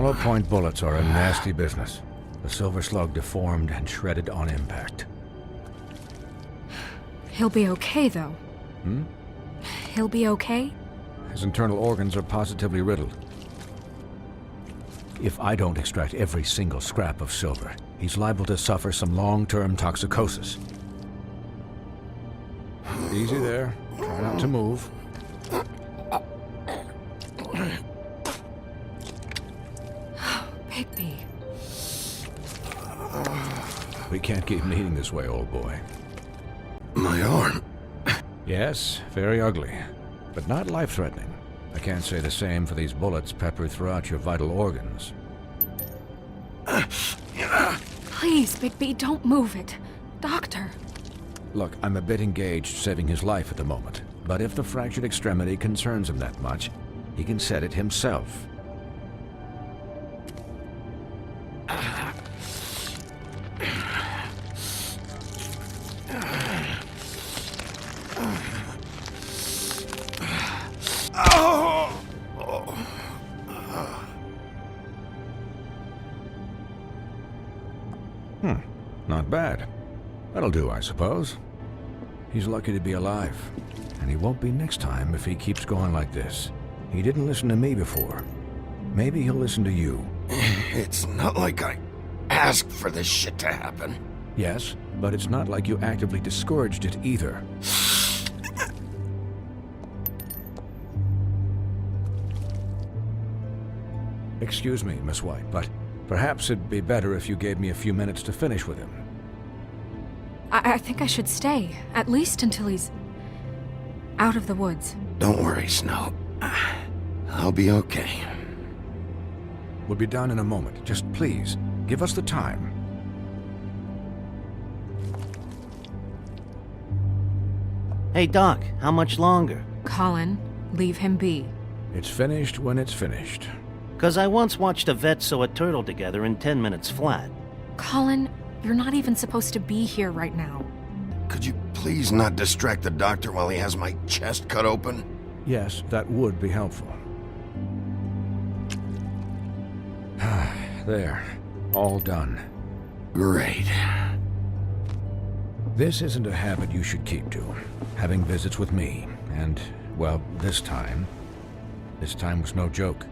Hollow point bullets are a nasty business. The silver slug deformed and shredded on impact. He'll be okay, though. He'll be okay? His internal organs are positively riddled. If I don't extract every single scrap of silver, he's liable to suffer some long-term toxicosis. Easy there. Try not to move. Bigby. We can't keep meeting this way, old boy. My arm. Yes, very ugly, but not life-threatening. I can't say the same for these bullets peppered throughout your vital organs. Please, Bigby, don't move it. Doctor. Look, I'm a bit engaged saving his life at the moment, but if the fractured extremity concerns him that much, he can set it himself. Not bad. That'll do, I suppose. He's lucky to be alive, and he won't be next time if he keeps going like this. He didn't listen to me before. Maybe he'll listen to you. It's not like I asked for this shit to happen. Yes, but it's not like you actively discouraged it either. Excuse me, Miss White, but perhaps it'd be better if you gave me a few minutes to finish with him. I think I should stay, at least until he's out of the woods. Don't worry, Snow. I'll be okay. We'll be done in a moment. Just please, give us the time. Hey, Doc, how much longer? Colin, leave him be. It's finished when it's finished. 'Cause I once watched a vet sew a turtle together in 10 minutes flat. Colin, you're not even supposed to be here right now. Could you please not distract the doctor while he has my chest cut open? Yes, that would be helpful. There. All done. Great. This isn't a habit you should keep to. Having visits with me. And, well, this time was no joke.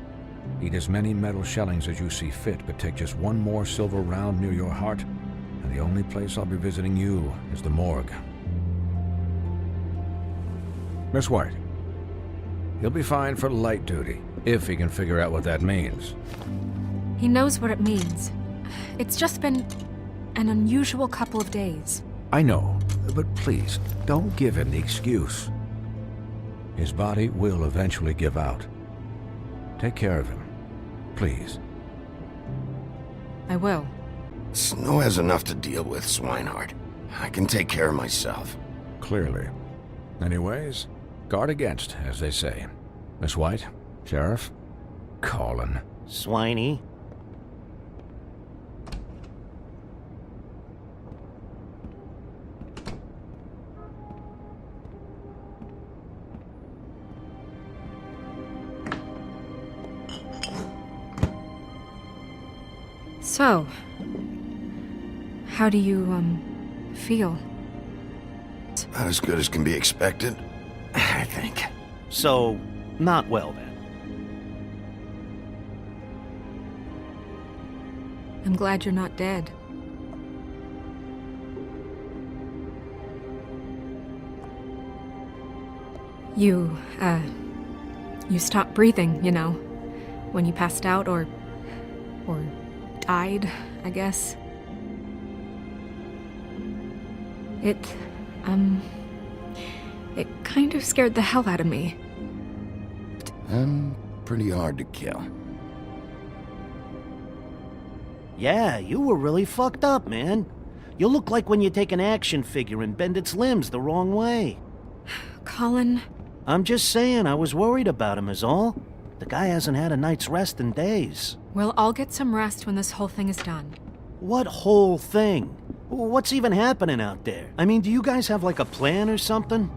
Eat as many metal shellings as you see fit, but take just one more silver round near your heart, and the only place I'll be visiting you is the morgue. Miss White, he'll be fine for light duty, if he can figure out what that means. He knows what it means. It's just been an unusual couple of days. I know, but please, don't give him the excuse. His body will eventually give out. Take care of him, please. I will. Snow has enough to deal with, Swinehart. I can take care of myself. Clearly. Anyways, guard against, as they say. Miss White, Sheriff, Colin. Swiney. So, how do you, feel? About as good as can be expected, I think. So, not well then. I'm glad you're not dead. You stopped breathing, you know, when you passed out or died, I guess. It kind of scared the hell out of me. I'm pretty hard to kill. Yeah, you were really fucked up, man. You look like when you take an action figure and bend its limbs the wrong way. Colin... I'm just saying, I was worried about him is all. The guy hasn't had a night's rest in days. We'll all get some rest when this whole thing is done. What whole thing? What's even happening out there? I mean, do you guys have like a plan or something?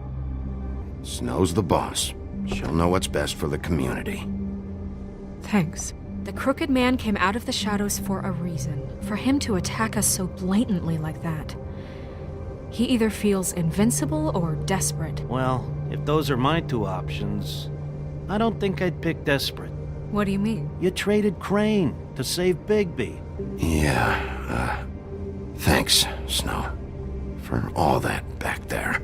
Snow's the boss. She'll know what's best for the community. Thanks. The Crooked Man came out of the shadows for a reason. For him to attack us so blatantly like that. He either feels invincible or desperate. Well, if those are my two options, I don't think I'd pick desperate. What do you mean? You traded Crane to save Bigby. Yeah, thanks, Snow, for all that back there.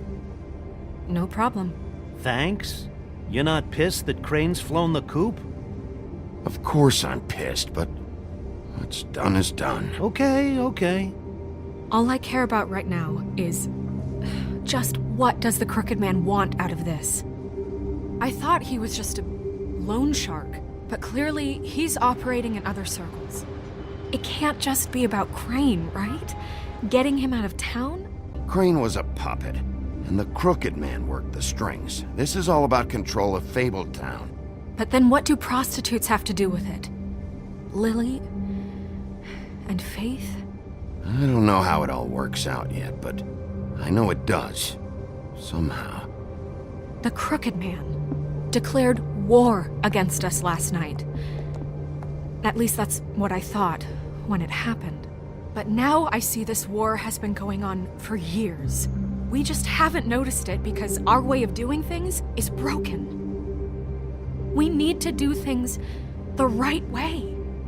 No problem. Thanks? You're not pissed that Crane's flown the coop? Of course I'm pissed, but what's done is done. Okay. All I care about right now is just what does the Crooked Man want out of this? I thought he was just a loan shark, but clearly he's operating in other circles. It can't just be about Crane, right? Getting him out of town? Crane was a puppet, and the Crooked Man worked the strings. This is all about control of Fabletown. But then what do prostitutes have to do with it? Lily? And Faith? I don't know how it all works out yet, but I know it does. Somehow. The Crooked Man declared war against us last night. At least that's what I thought when it happened. But now I see this war has been going on for years. We just haven't noticed it because our way of doing things is broken. We need to do things the right way.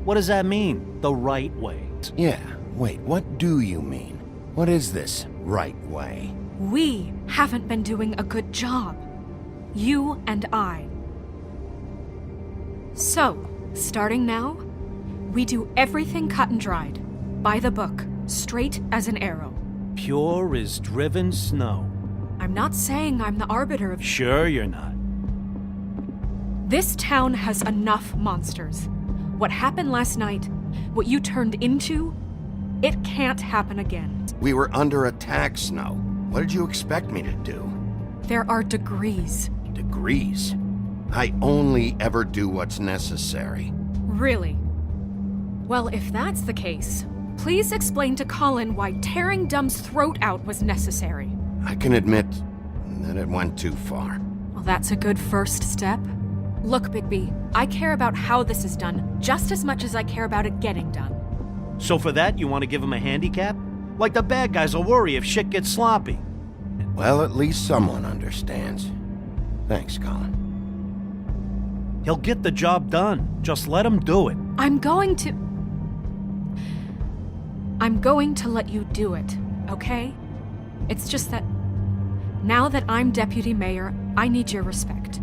What does that mean, the right way? Yeah, wait, what do you mean? What is this right way? We haven't been doing a good job. You and I. So, starting now, we do everything cut and dried. By the book, straight as an arrow. Pure as driven snow. I'm not saying I'm the arbiter of... Sure you're not. This town has enough monsters. What happened last night, what you turned into, it can't happen again. We were under attack, Snow. What did you expect me to do? There are degrees. Degrees? I only ever do what's necessary. Really? Well, if that's the case, please explain to Colin why tearing Dumb's throat out was necessary. I can admit that it went too far. Well, that's a good first step. Look, Bigby, I care about how this is done just as much as I care about it getting done. So for that, you want to give him a handicap? Like the bad guys will worry if shit gets sloppy. Well, at least someone understands. Thanks, Colin. He'll get the job done. Just let him do it. I'm going to let you do it, okay? It's just that now that I'm deputy mayor, I need your respect.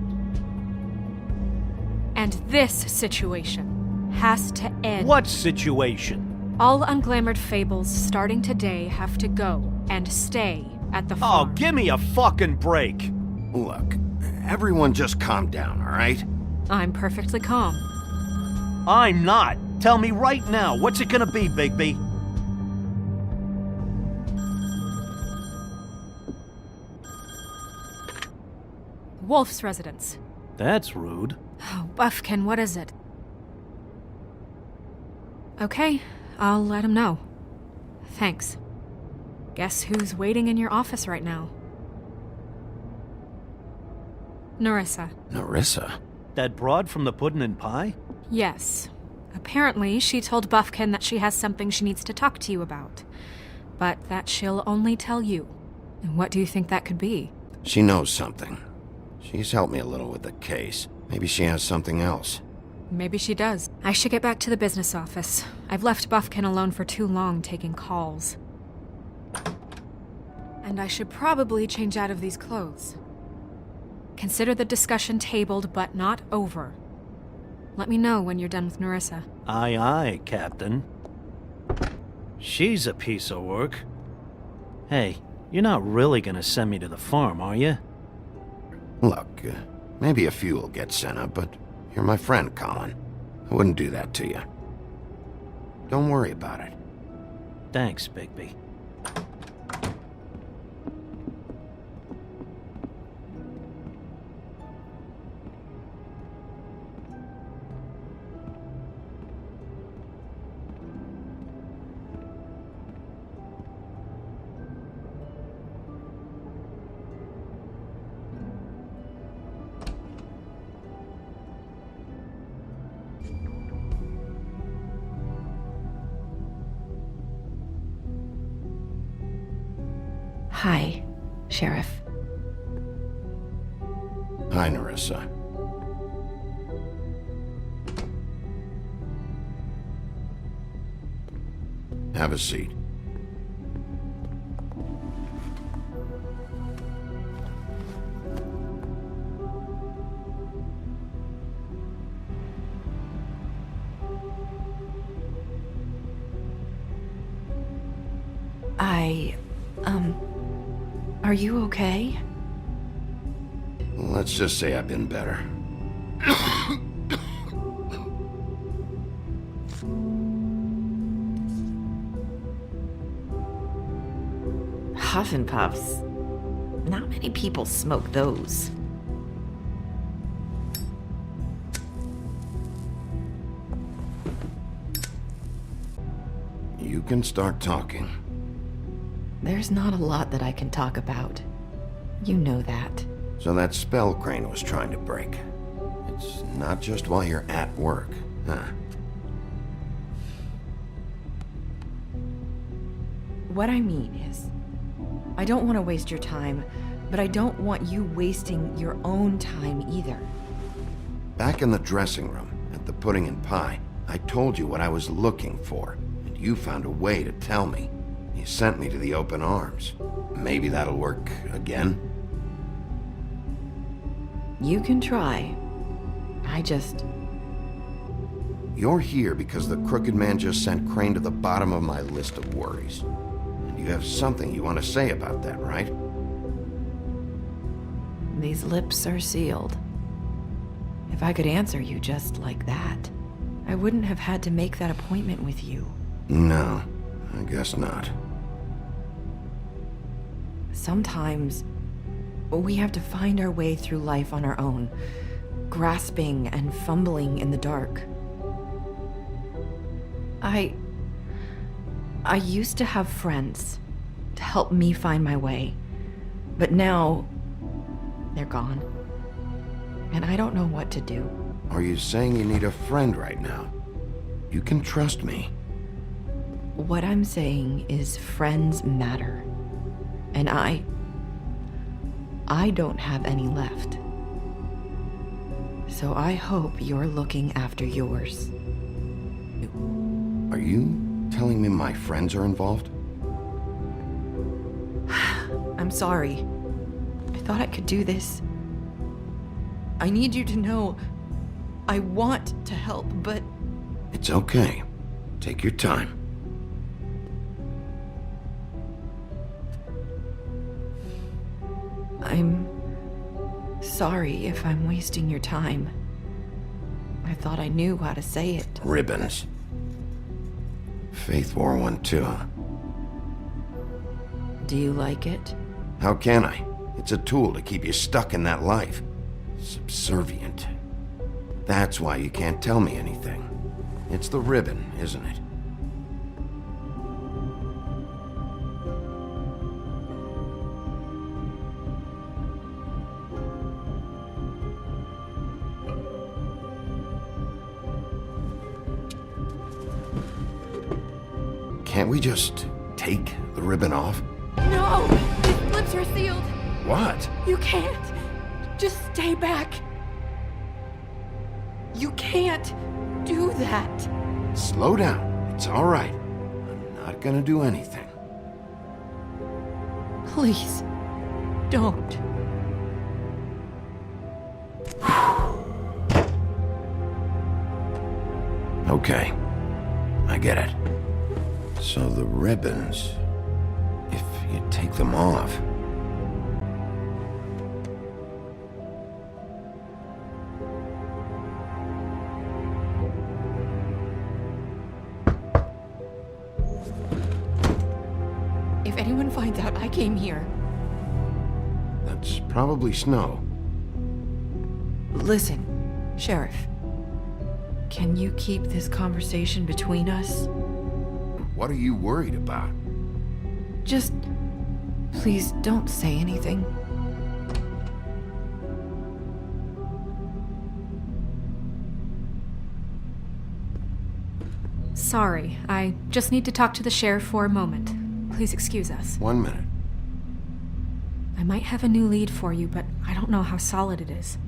And this situation has to end. What situation? All unglamored fables starting today have to go and stay at the Oh, farm. give me a fucking break. Look, everyone just calm down, all right? I'm perfectly calm. I'm not. Tell me right now, what's it gonna be, Bigby? Wolf's residence. That's rude. Oh, Buffkin, what is it? Okay, I'll let him know. Thanks. Guess who's waiting in your office right now? Nerissa. Nerissa? That broad from the puddin' and pie? Yes. Apparently, she told Buffkin that she has something she needs to talk to you about. But that she'll only tell you. And what do you think that could be? She knows something. She's helped me a little with the case. Maybe she has something else. Maybe she does. I should get back to the business office. I've left Buffkin alone for too long taking calls. And I should probably change out of these clothes. Consider the discussion tabled but not over. Let me know when you're done with Nerissa. Aye, aye, Captain. She's a piece of work. Hey, you're not really gonna send me to the farm, are you? Look, maybe a few will get sent up, but you're my friend, Colin. I wouldn't do that to you. Don't worry about it. Thanks, Bigby. Hi, Sheriff. Hi, Nerissa. Have a seat. Are you okay? Let's just say I've been better. Huff and puffs. Not many people smoke those. You can start talking. There's not a lot that I can talk about. You know that. So that spell Crane was trying to break. It's not just while you're at work, huh? What I mean is, I don't want to waste your time, but I don't want you wasting your own time either. Back in the dressing room, at the pudding and pie, I told you what I was looking for, and you found a way to tell me. You sent me to the open arms. Maybe that'll work again? You can try. You're here because the crooked man just sent Crane to the bottom of my list of worries. And you have something you want to say about that, right? These lips are sealed. If I could answer you just like that, I wouldn't have had to make that appointment with you. No, I guess not. Sometimes, we have to find our way through life on our own, grasping and fumbling in the dark. I used to have friends to help me find my way, but now they're gone, and I don't know what to do. Are you saying you need a friend right now? You can trust me. What I'm saying is friends matter. And I don't have any left. So I hope you're looking after yours. Are you telling me my friends are involved? I'm sorry. I thought I could do this. I need you to know I want to help, but... It's okay. Take your time. I'm sorry if I'm wasting your time. I thought I knew how to say it. Ribbons. Faith wore one too, huh? Do you like it? How can I? It's a tool to keep you stuck in that life. Subservient. That's why you can't tell me anything. It's the ribbon, isn't it? Can't we just take the ribbon off? No! These lips are sealed! What? You can't! Just stay back! You can't do that! Slow down. It's all right. I'm not gonna do anything. Please, don't. Okay. I get it. So the ribbons, if you take them off... If anyone finds out I came here... That's probably snow. Listen, Sheriff. Can you keep this conversation between us? What are you worried about? Just... please don't say anything. Sorry, I just need to talk to the sheriff for a moment. Please excuse us. 1 minute. I might have a new lead for you, but I don't know how solid it is.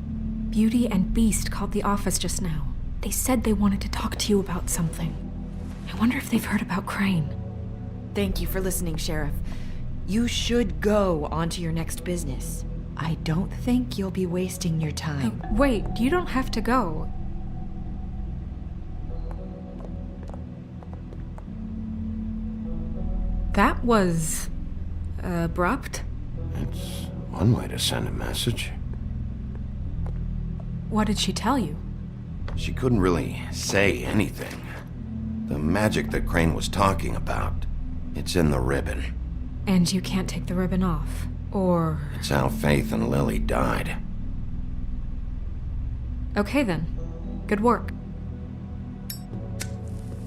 Beauty and Beast called the office just now. They said they wanted to talk to you about something. I wonder if they've heard about Crane. Thank you for listening, Sheriff. You should go on to your next business. I don't think you'll be wasting your time. Wait, you don't have to go. That was abrupt. It's one way to send a message. What did she tell you? She couldn't really say anything. The magic that Crane was talking about, it's in the ribbon. And you can't take the ribbon off, or... It's how Faith and Lily died. Okay then. Good work.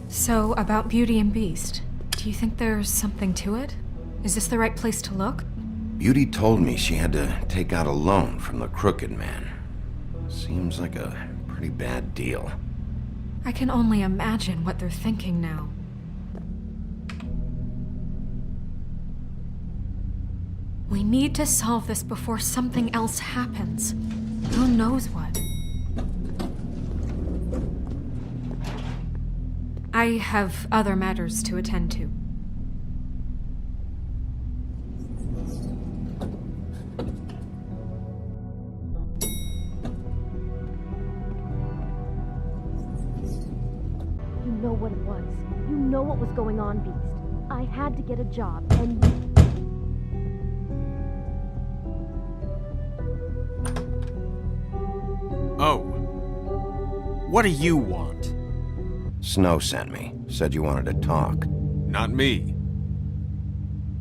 So, about Beauty and Beast, do you think there's something to it? Is this the right place to look? Beauty told me she had to take out a loan from the Crooked Man. Seems like a pretty bad deal. I can only imagine what they're thinking now. We need to solve this before something else happens. Who knows what? I have other matters to attend to. You know what it was. You know what was going on, Beast. I had to get a job, and Oh. What do you want? Snow sent me. Said you wanted to talk. Not me.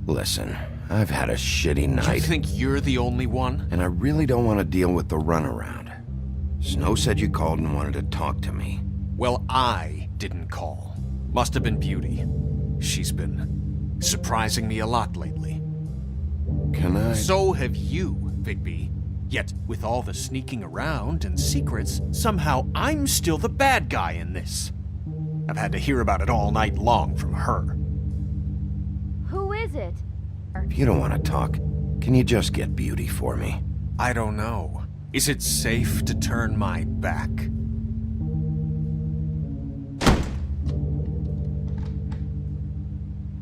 Listen, I've had a shitty night. You think you're the only one? And I really don't want to deal with the runaround. Snow said you called and wanted to talk to me. Well, I didn't call. Must have been Beauty. She's been surprising me a lot lately. Can I... So have you, Bigby. Yet, with all the sneaking around and secrets, somehow I'm still the bad guy in this. I've had to hear about it all night long from her. who is it? If you don't want to talk, can you just get Beauty for me? I don't know. Is it safe to turn my back?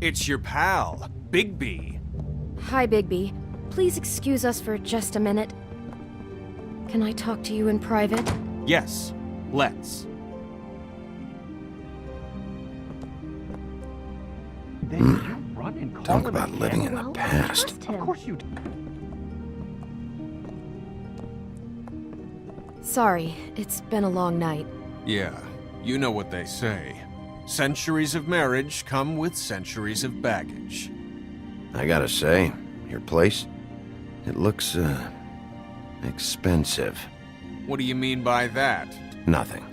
It's your pal, Bigby. Hi, Bigby. Please excuse us for just a minute. Can I talk to you in private? Yes, let's. Talk about living in the Well, past. trust him. you do. Sorry, it's been a long night. Yeah, you know what they say. Centuries of marriage come with centuries of baggage. I gotta say, your place, it looks, expensive. What do you mean by that? Nothing.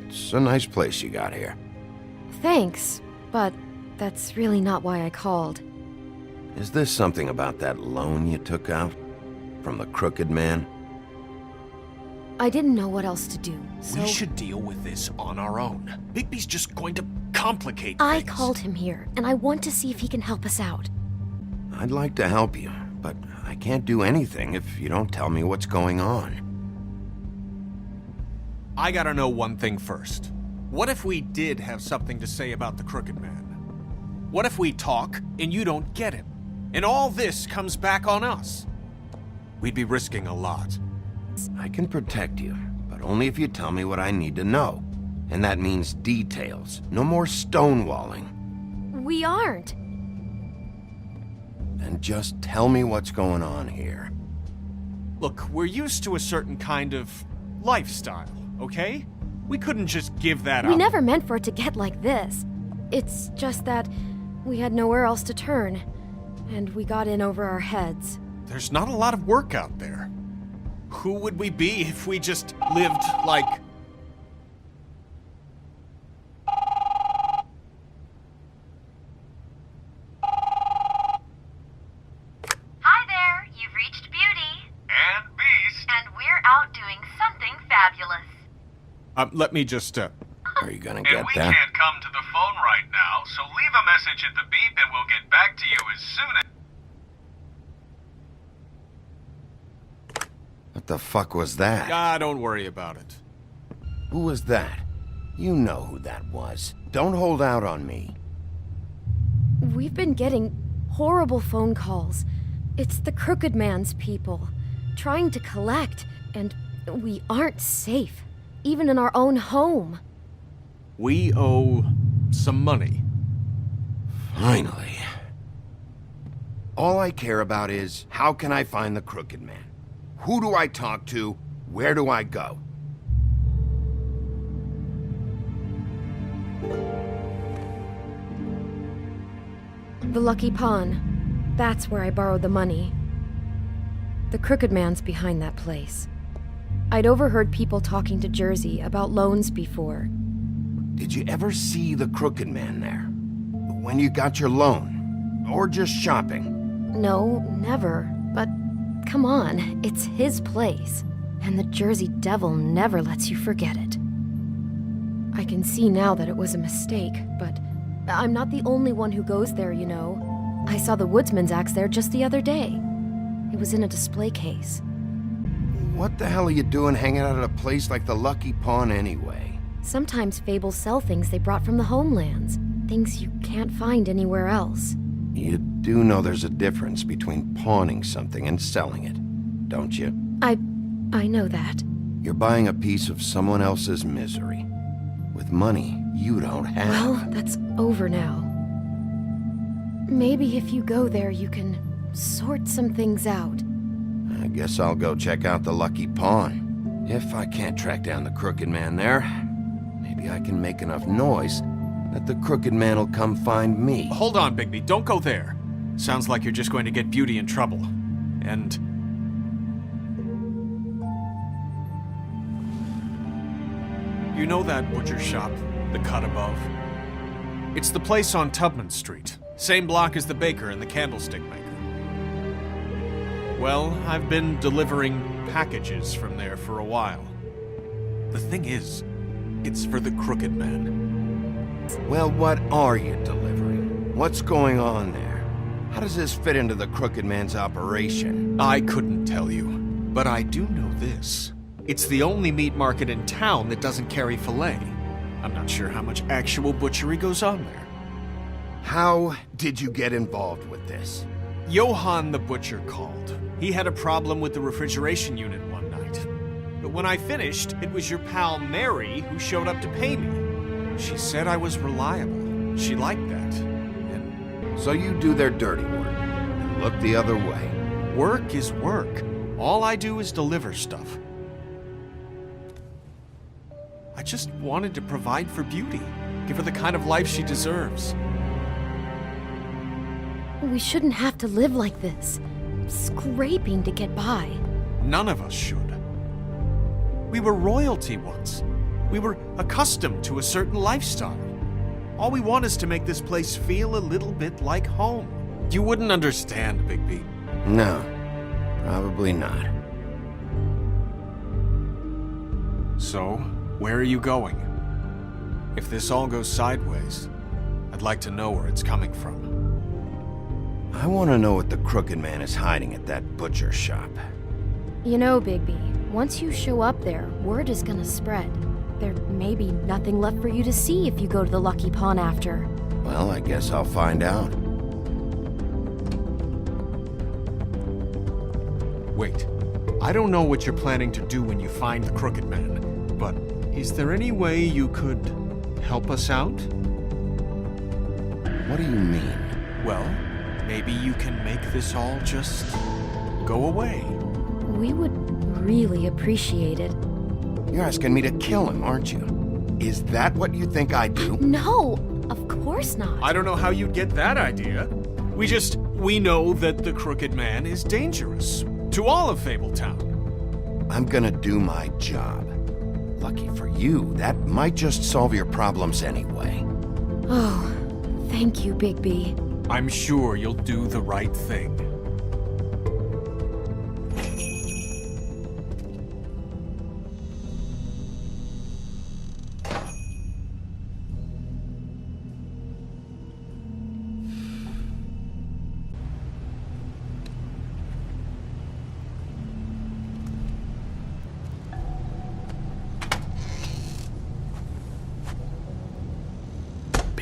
It's a nice place you got here. Thanks, but that's really not why I called. Is this something about that loan you took out? From the Crooked Man? I didn't know what else to do, so We should deal with this on our own. Bigby's just going to complicate I things. called him here, and I want to see if he can help us out. I'd like to help you, but I can't do anything if you don't tell me what's going on. I gotta know one thing first. What if we did have something to say about the Crooked Man? What if we talk and you don't get him? And all this comes back on us? We'd be risking a lot. I can protect you, but only if you tell me what I need to know. And that means details. No more stonewalling. We aren't. And just tell me what's going on here. Look, we're used to a certain kind of lifestyle, okay? We couldn't just give that We up. never meant for it to get like this. It's just that we had nowhere else to turn, and we got in over our heads. There's not a lot of work out there. Who would we be if we just lived like... Hi there, you've reached Beauty. And Beast. And we're out doing something fabulous. let me just, Are you gonna And get we that? can't come to the phone right now, so leave a message at the beep and we'll get back to you as soon as... the fuck was that? Ah, don't worry about it. Who was that? You know who that was. Don't hold out on me. We've been getting horrible phone calls. It's the Crooked Man's people, trying to collect, and we aren't safe, even in our own home. We owe some money. Finally. All I care about is, how can I find the Crooked Man? Who do I talk to? Where do I go? The Lucky Pawn. That's where I borrowed the money. The Crooked Man's behind that place. I'd overheard people talking to Jersey about loans before. Did you ever see the Crooked Man there? When you got your loan? Or just shopping? No, never. But come on, it's his place. And the Jersey Devil never lets you forget it. I can see now that it was a mistake, but I'm not the only one who goes there, you know. I saw the Woodsman's axe there just the other day. It was in a display case. What the hell are you doing hanging out at a place like the Lucky Pawn anyway? Sometimes fables sell things they brought from the homelands. Things you can't find anywhere else. You do know there's a difference between pawning something and selling it, don't you? I know that. You're buying a piece of someone else's misery. With money you don't have. Well, that's over now. Maybe if you go there, you can sort some things out. I guess I'll go check out the Lucky Pawn. If I can't track down the Crooked Man there, maybe I can make enough noise that the Crooked Man will come find me. Hold on, Bigby. Don't go there. Sounds like you're just going to get Beauty in trouble. And... you know that butcher shop, the cut above? It's the place on Tubman Street. Same block as the baker and the candlestick maker. Well, I've been delivering packages from there for a while. The thing is, it's for the Crooked Man. Well, what are you delivering? What's going on there? How does this fit into the Crooked Man's operation? I couldn't tell you, but I do know this. It's the only meat market in town that doesn't carry filet. I'm not sure how much actual butchery goes on there. How did you get involved with this? Johann the butcher called. He had a problem with the refrigeration unit one night. But when I finished, it was your pal Mary who showed up to pay me. She said I was reliable. She liked that. And so you do their dirty work and look the other way. Work is work. All I do is deliver stuff. I just wanted to provide for Beauty. Give her the kind of life she deserves. We shouldn't have to live like this, scraping to get by. None of us should. We were royalty once. We were accustomed to a certain lifestyle. All we want is to make this place feel a little bit like home. You wouldn't understand, Bigby. No, probably not. So, where are you going? If this all goes sideways, I'd like to know where it's coming from. I want to know what the Crooked Man is hiding at that butcher shop. You know, Bigby, once you show up there, word is gonna spread. There may be nothing left for you to see if you go to the Lucky Pawn after. Well, I guess I'll find out. Wait, I don't know what you're planning to do when you find the Crooked Man, but is there any way you could help us out? What do you mean? Well, maybe you can make this all just go away. We would really appreciate it. You're asking me to kill him, aren't you? Is that what you think I do? No, of course not. I don't know how you'd get that idea. We know that the Crooked Man is dangerous to all of Fabletown. I'm gonna do my job. Lucky for you, that might just solve your problems anyway. Oh, thank you, Bigby. I'm sure you'll do the right thing.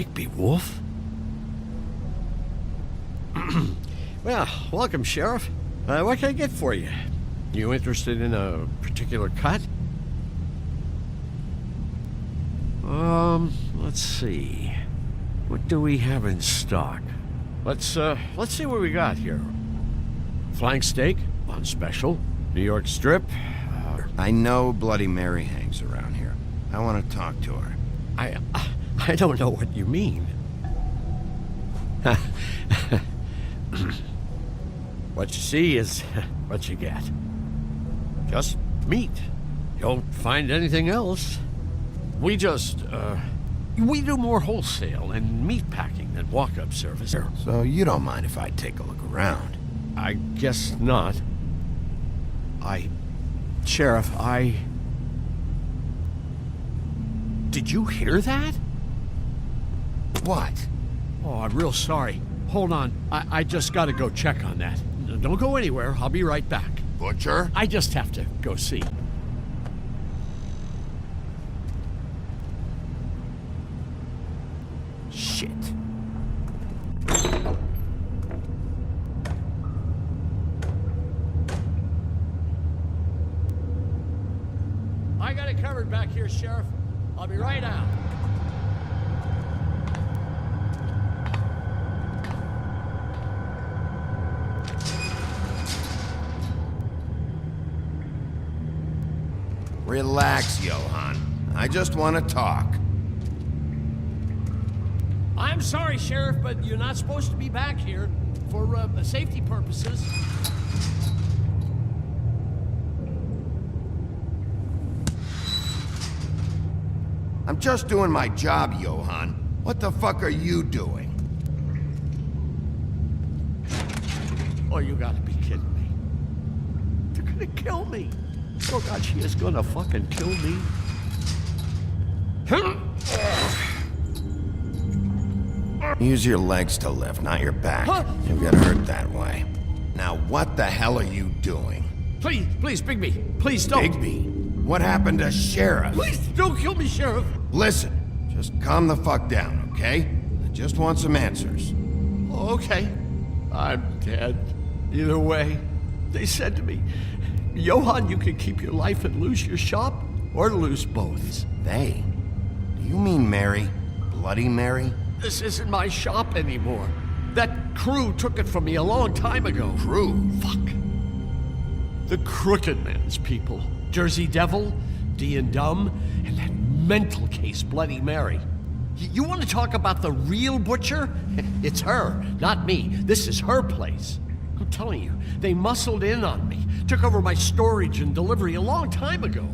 Bigby Wolf? Well, welcome, Sheriff. What can I get for you? You interested in a particular cut? Let's see. What do we have in stock? Let's see what we got here. Flank steak on special. New York strip. I know Bloody Mary hangs around here. I want to talk to her. I don't know what you mean. What you see is what you get. Just meat. You don't find anything else. We do more wholesale and meat packing than walk-up service. So you don't mind if I take a look around? I guess not. Sheriff, Did you hear that? What? Oh, I'm real sorry. Hold on. I just gotta go check on that. Don't go anywhere. I'll be right back. Butcher? I just have to go see. Shit. I got it covered back here, Sheriff. I'll be right out. Relax, Johann. I just want to talk. I'm sorry, Sheriff, but you're not supposed to be back here for safety purposes. I'm just doing my job, Johann. What the fuck are you doing? Oh, you gotta be kidding me. They're gonna kill me. Oh, God, she is gonna fucking kill me. Use your legs to lift, not your back. Huh? You'll get hurt that way. Now, what the hell are you doing? Please, Bigby. Please don't. Bigby, what happened to Sheriff? Please don't kill me, Sheriff. Listen, just calm the fuck down, okay? I just want some answers. Okay. I'm dead. Either way, they said to me, Johann, you can keep your life and lose your shop, or lose both. They? Do you mean Mary? Bloody Mary? This isn't my shop anymore. That crew took it from me a long time ago. Crew? Fuck. The Crooked Man's people. Jersey Devil, D and Dumb, and that mental case, Bloody Mary. You want to talk about the real butcher? It's her, not me. This is her place. I'm telling you, they muscled in on me, took over my storage and delivery a long time ago.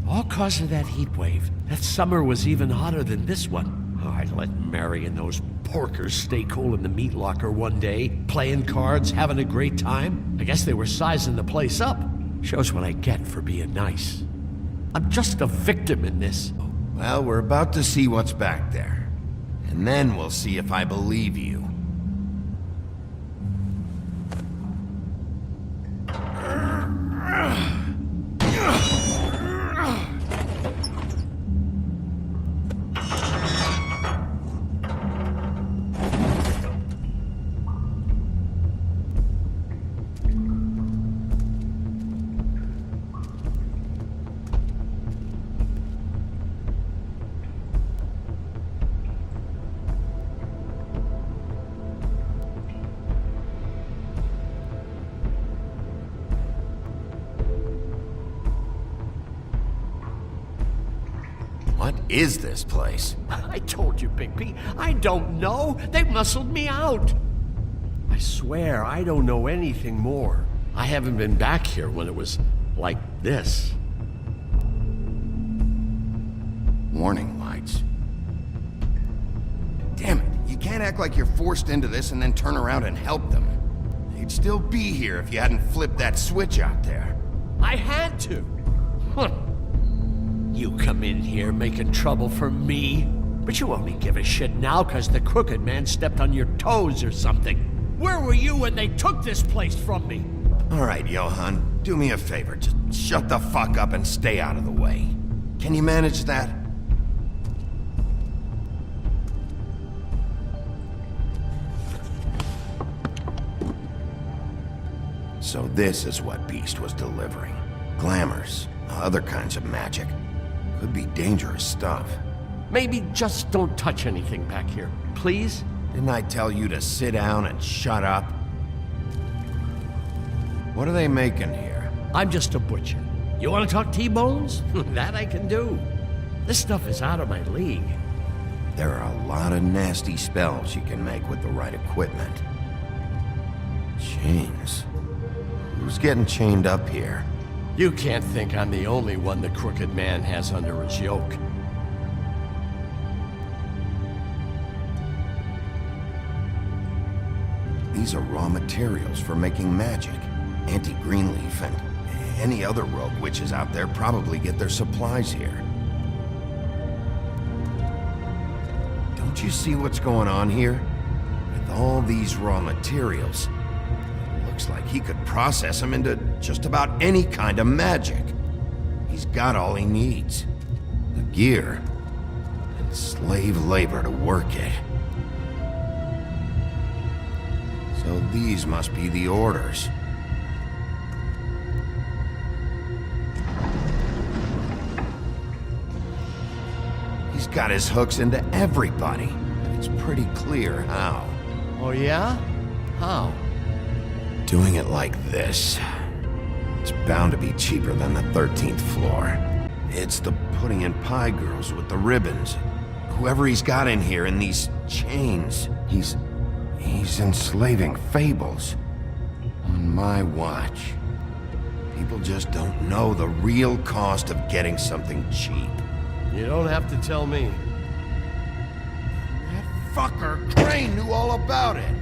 All cause of that heat wave. That summer was even hotter than this one. Oh, I let Mary and those porkers stay cool in the meat locker one day, playing cards, having a great time. I guess they were sizing the place up. Shows what I get for being nice. I'm just a victim in this. Well, we're about to see what's back there. And then we'll see if I believe you. What is this place? I told you, Bigby. I don't know. They muscled me out. I swear, I don't know anything more. I haven't been back here when it was like this. Warning lights. Damn it, you can't act like you're forced into this and then turn around and help them. They'd still be here if you hadn't flipped that switch out there. I had to. Huh. You come in here making trouble for me, but you only give a shit now because the Crooked Man stepped on your toes or something. Where were you when they took this place from me? All right, Johann, do me a favor. Just shut the fuck up and stay out of the way. Can you manage that? So this is what Beast was delivering. Glamours, other kinds of magic. Could be dangerous stuff. Maybe just don't touch anything back here, please? Didn't I tell you to sit down and shut up? What are they making here? I'm just a butcher. You want to talk T-bones? That I can do. This stuff is out of my league. There are a lot of nasty spells you can make with the right equipment. Chains. Who's getting chained up here? You can't think I'm the only one the Crooked Man has under his yoke. These are raw materials for making magic. Auntie Greenleaf and any other rogue witches out there probably get their supplies here. Don't you see what's going on here? With all these raw materials, it looks like he could process them into just about any kind of magic. He's got all he needs. The gear and slave labor to work it. So these must be the orders. He's got his hooks into everybody. It's pretty clear how. Oh yeah? How? Doing it like this. It's bound to be cheaper than the 13th floor. It's the pudding and pie girls with the ribbons. Whoever he's got in here in these chains, he's enslaving fables. On my watch. People just don't know the real cost of getting something cheap. You don't have to tell me. That fucker Crane knew all about it.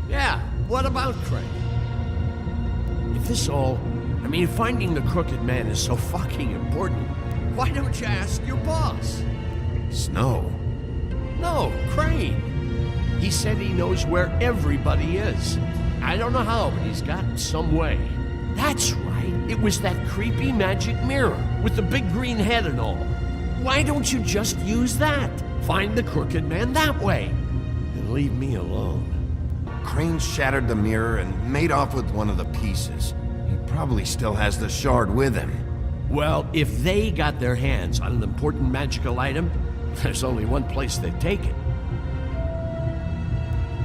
Yeah, what about Crane? If this all... finding the Crooked Man is so fucking important, why don't you ask your boss? Snow? No, Crane. He said he knows where everybody is. I don't know how, but he's got some way. That's right. It was that creepy magic mirror with the big green head and all. Why don't you just use that? Find the Crooked Man that way. And leave me alone. Crane shattered the mirror and made off with one of the pieces. He probably still has the shard with him. Well, if they got their hands on an important magical item, there's only one place they'd take it.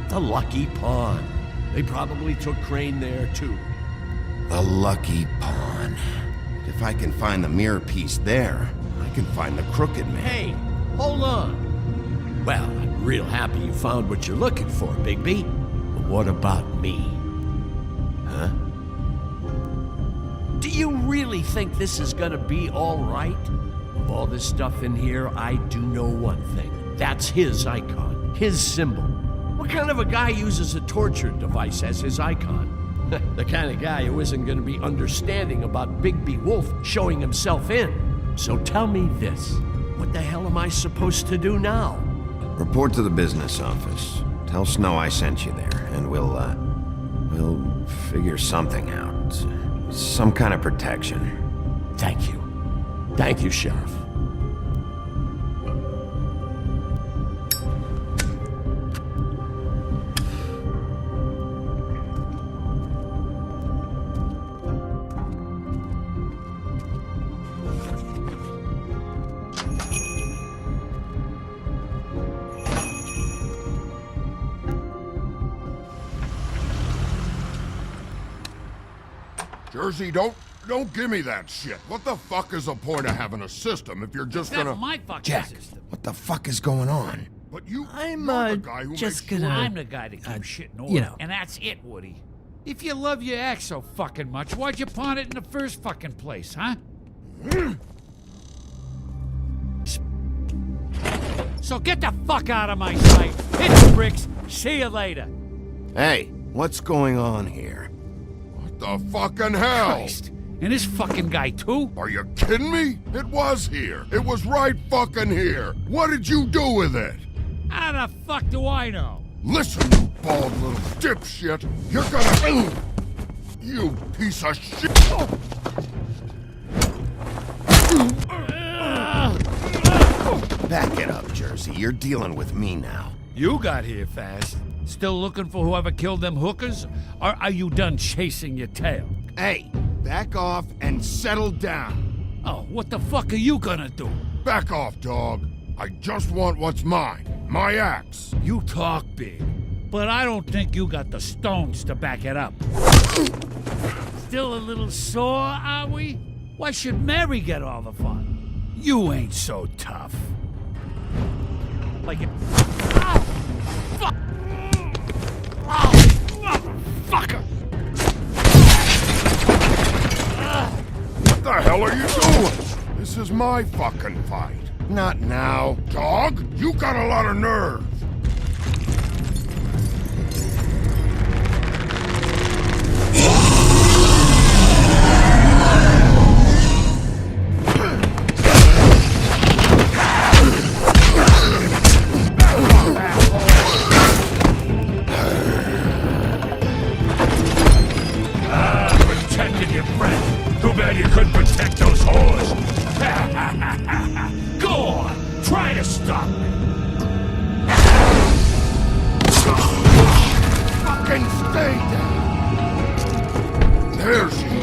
The Lucky Pawn. They probably took Crane there, too. The Lucky Pawn. If I can find the mirror piece there, I can find the Crooked Man. Hey, hold on. Well, I'm real happy you found what you're looking for, Bigby. But what about me? Huh? Do you really think this is gonna be all right? Of all this stuff in here, I do know one thing. That's his icon, his symbol. What kind of a guy uses a torture device as his icon? The kind of guy who isn't going to be understanding about Bigby Wolf showing himself in. So tell me this. What the hell am I supposed to do now? Report to the business office. Tell Snow I sent you there, and we'll figure something out. Some kind of protection. Thank you. Thank you, Sheriff. Jersey, don't give me that shit. What the fuck is the point of having a system if you're just gonna... That's my fucking Jack, system. what the fuck is going on? But you're the guy who just makes gonna... sure... I'm the guy that keeps shit in order. you know. And that's it, Woody. If you love your ex so fucking much, why'd you pawn it in the first fucking place, huh? So get the fuck out of my sight. Hit the bricks. See you later. Hey, what's going on here? What the fucking hell? Christ. And this fucking guy, too? Are you kidding me? It was here. It was right fucking here. What did you do with it? How the fuck do I know? Listen, you bald little dipshit. You're gonna... You piece of shit. Back it up, Jersey. You're dealing with me now. You got here fast. Still looking for whoever killed them hookers? Or are you done chasing your tail? Hey, back off and settle down. Oh, what the fuck are you gonna do? Back off, dog. I just want what's mine. My axe. You talk big, but I don't think you got the stones to back it up. Still a little sore, are we? Why should Mary get all the fun? You ain't so tough. Like it. Ow! Fuck! Oh, motherfucker! What the hell are you doing? This is my fucking fight. Not now. Dog, you got a lot of nerve. Protected your friend. Too bad you couldn't protect those whores. Go on, try to stop me. Fucking stay down. There she is.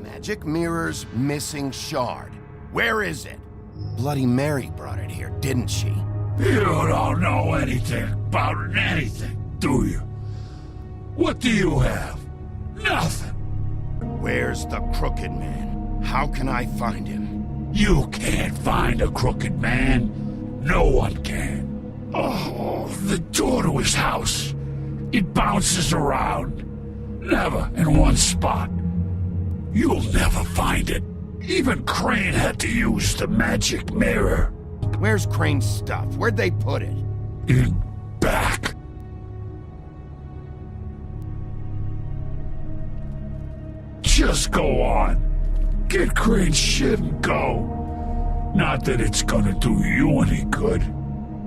Magic Mirror's missing shard. Where is it? Bloody Mary brought it here, didn't she? You don't know anything about anything, do you? What do you have? Nothing. Where's the Crooked Man? How can I find him? You can't find a crooked man. No one can. Oh, the door to his house. It bounces around. Never in one spot. You'll never find it. Even Crane had to use the magic mirror. Where's Crane's stuff? Where'd they put it? In back. Just go on. Get Crane's shit and go. Not that it's gonna do you any good.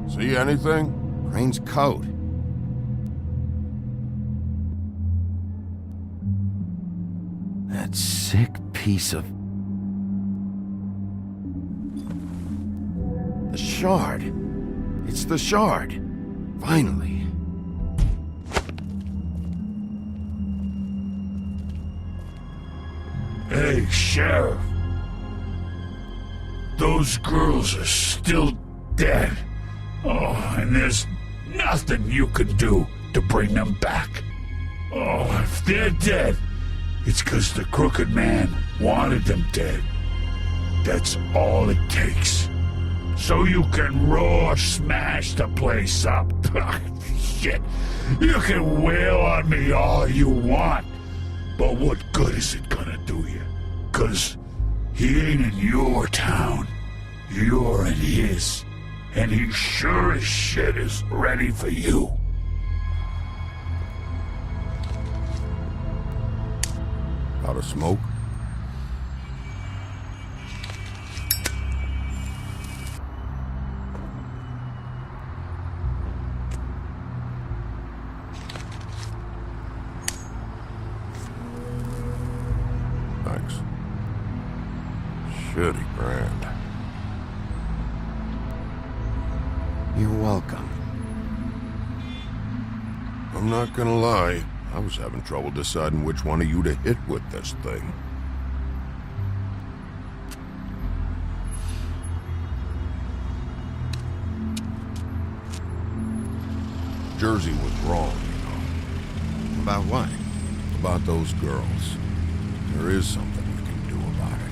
See anything? Crane's coat. That sick piece of... The shard. It's the shard. Finally. Hey, Sheriff. Those girls are still dead. Oh, and there's nothing you can do to bring them back. Oh, if they're dead, it's 'cause the Crooked Man wanted them dead. That's all it takes. So you can raw smash the place up. Shit, you can wail on me all you want, but what good is it gonna do you? 'Cause he ain't in your town. You're in his. And he sure as shit is ready for you. Out of smoke? Pretty grand. You're welcome. I'm not gonna lie, I was having trouble deciding which one of you to hit with this thing. Jersey was wrong, you know. About what? About those girls. There is something we can do about it.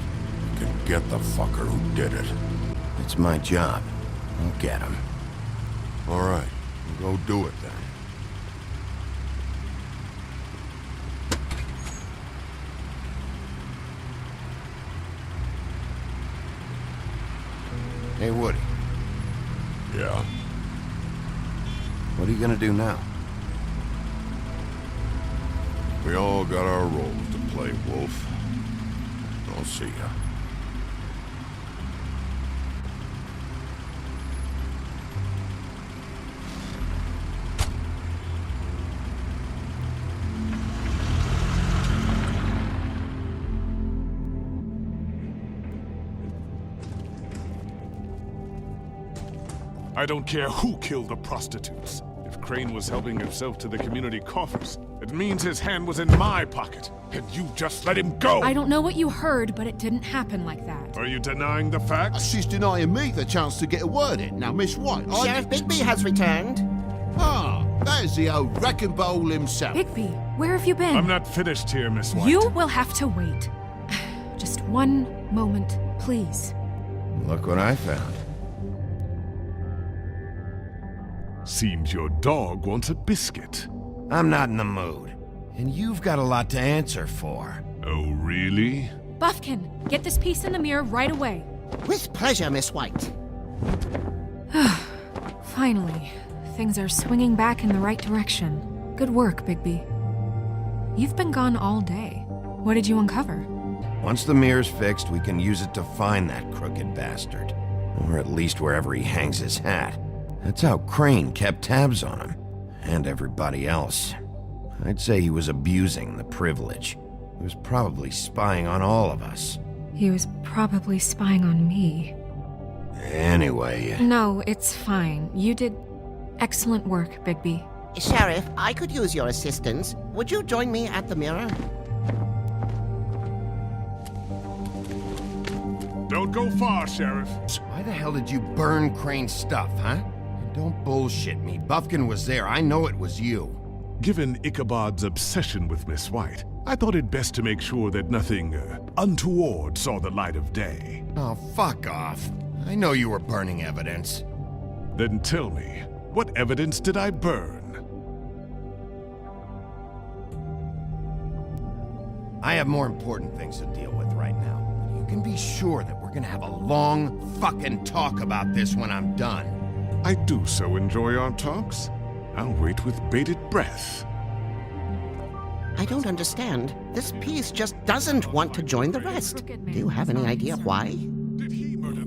We can get the fucker who did it. It's my job. I'll get him. All right, we'll go do it then. Hey, Woody. Yeah? What are you gonna do now? We all got our roles to play, Wolf. I'll see ya. I don't care who killed the prostitutes. If Crane was helping himself to the community coffers, it means his hand was in my pocket, and you just let him go! I don't know what you heard, but it didn't happen like that. Are you denying the facts? She's denying me the chance to get a word in. Now, Miss White, Sheriff Bigby has returned. Ah, there's the old wrecking ball himself. Bigby, where have you been? I'm not finished here, Miss White. You will have to wait. Just one moment, please. Look what I found. Seems your dog wants a biscuit. I'm not in the mood. And you've got a lot to answer for. Oh, really? Buffkin, get this piece in the mirror right away. With pleasure, Miss White. Finally, things are swinging back in the right direction. Good work, Bigby. You've been gone all day. What did you uncover? Once the mirror's fixed, we can use it to find that crooked bastard. Or at least wherever he hangs his hat. That's how Crane kept tabs on him. And everybody else. I'd say he was abusing the privilege. He was probably spying on all of us. He was probably spying on me. Anyway... No, it's fine. You did excellent work, Bigby. Sheriff, I could use your assistance. Would you join me at the mirror? Don't go far, Sheriff. Why the hell did you burn Crane's stuff, huh? And don't bullshit me. Buffkin was there. I know it was you. Given Ichabod's obsession with Miss White, I thought it best to make sure that nothing untoward saw the light of day. Oh, fuck off. I know you were burning evidence. Then tell me, what evidence did I burn? I have more important things to deal with right now. You can be sure that we're gonna have a long fucking talk about this when I'm done. I do so enjoy our talks. I'll wait with bated breath. I don't understand. This piece just doesn't want to join the rest. Do you have any idea why?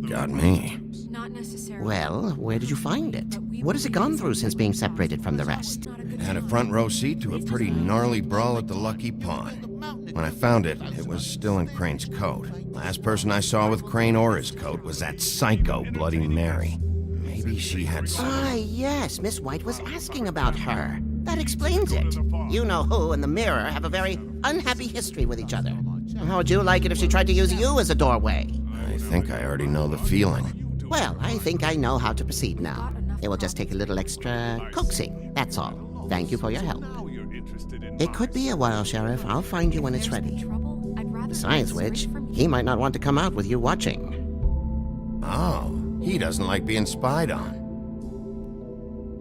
Got me. Not necessarily. Well, where did you find it? What has it gone through since being separated from the rest? It had a front row seat to a pretty gnarly brawl at the Lucky Pond. When I found it, it was still in Crane's coat. Last person I saw with Crane or his coat was that psycho Bloody Mary. Maybe she had some... Ah, yes, Miss White was asking about her. That explains it. You know who and the mirror have a very unhappy history with each other. How would you like it if she tried to use you as a doorway? I think I already know the feeling. Well, I think I know how to proceed now. It will just take a little extra coaxing, that's all. Thank you for your help. It could be a while, Sheriff. I'll find you when it's ready. Besides which, he might not want to come out with you watching. Oh, he doesn't like being spied on.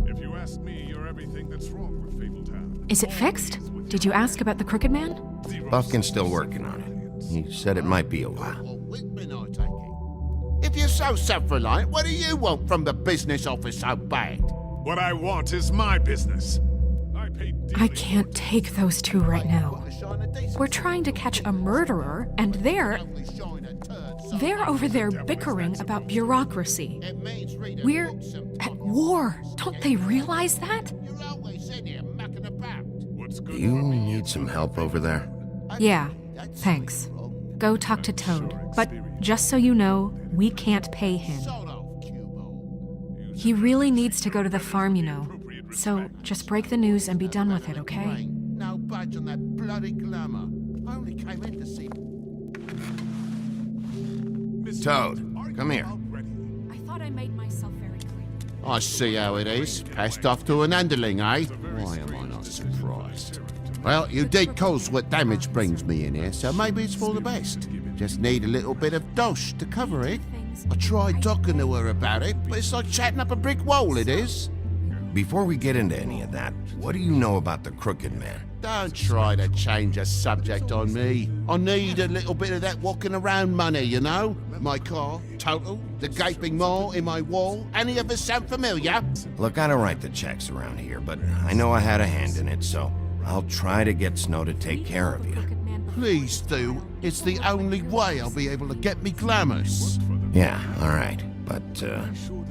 If you ask me, you're everything that's wrong with Fabletown. Is it fixed? Did you ask about the Crooked Man? Buffkin's still working on it. He said it might be a while. If you're so self-reliant, what do you want from the business office so bad? What I want is my business. I can't take those two right now. We're trying to catch a murderer, and they're over there bickering about bureaucracy. We're at war. Don't they realize that? Do you need some help over there? Yeah, thanks. go talk to Toad. But just so you know, we can't pay him. He really needs to go to the farm, you know. So just break the news and be done with it, okay? No budge on that bloody glamour. I only came in to see... Toad, come here. I thought I made myself very clear. I see how it is. Passed off to an underling, eh? Why am I not surprised? Well, you did cause what damage brings me in here, so maybe it's for the best. Just need a little bit of dosh to cover it. I tried talking to her about it, but it's like chatting up a brick wall, it is. Before we get into any of that, what do you know about the Crooked Man? Don't try to change a subject on me. I need a little bit of that walking around money, you know? My car, total, the gaping maw in my wall. Any of us sound familiar? Look, I don't write the checks around here, but I know I had a hand in it, so I'll try to get Snow to take care of you. Please do. It's the only way I'll be able to get me glamours. Yeah, all right. But,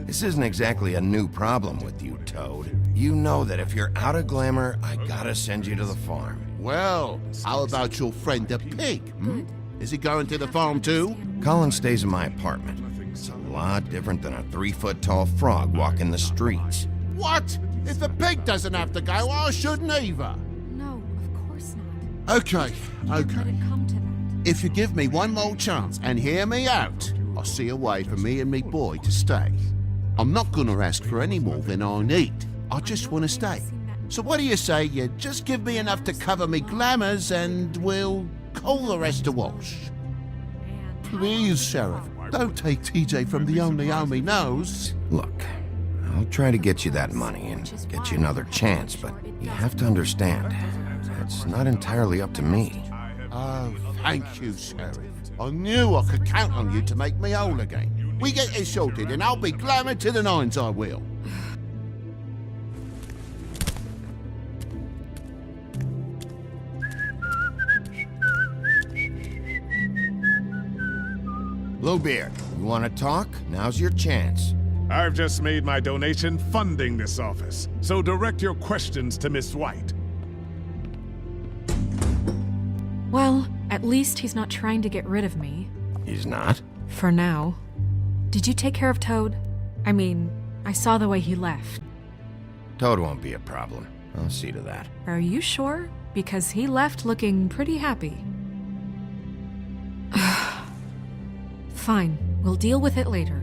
this isn't exactly a new problem with you, Toad. You know that if you're out of glamour, I gotta send you to the farm. Well, how about your friend the pig, hmm? Is he going to the farm too? Colin stays in my apartment. It's a lot different than a 3-foot-tall frog walking the streets. What? If the pig doesn't have to go, I shouldn't either. No, of course not. Okay. Let it come to that. If you give me one more chance and hear me out, I'll see a way for me and me boy to stay. I'm not gonna ask for any more than I need. I just want to stay. So what do you say you just give me enough to cover me glamours and we'll call the rest a wash? Please, Sheriff, don't take TJ from the only home he knows. Look, I'll try to get you that money and get you another chance, but you have to understand, it's not entirely up to me. Oh, thank you, Sheriff. I knew I could count on you to make me whole again. We get it sorted and I'll be glamour to the nines, I will. Bluebeard, you want to talk? Now's your chance. I've just made my donation funding this office, so direct your questions to Miss White. Well, at least he's not trying to get rid of me. He's not? For now. Did you take care of Toad? I mean, I saw the way he left. Toad won't be a problem. I'll see to that. Are you sure? Because he left looking pretty happy. Fine, we'll deal with it later.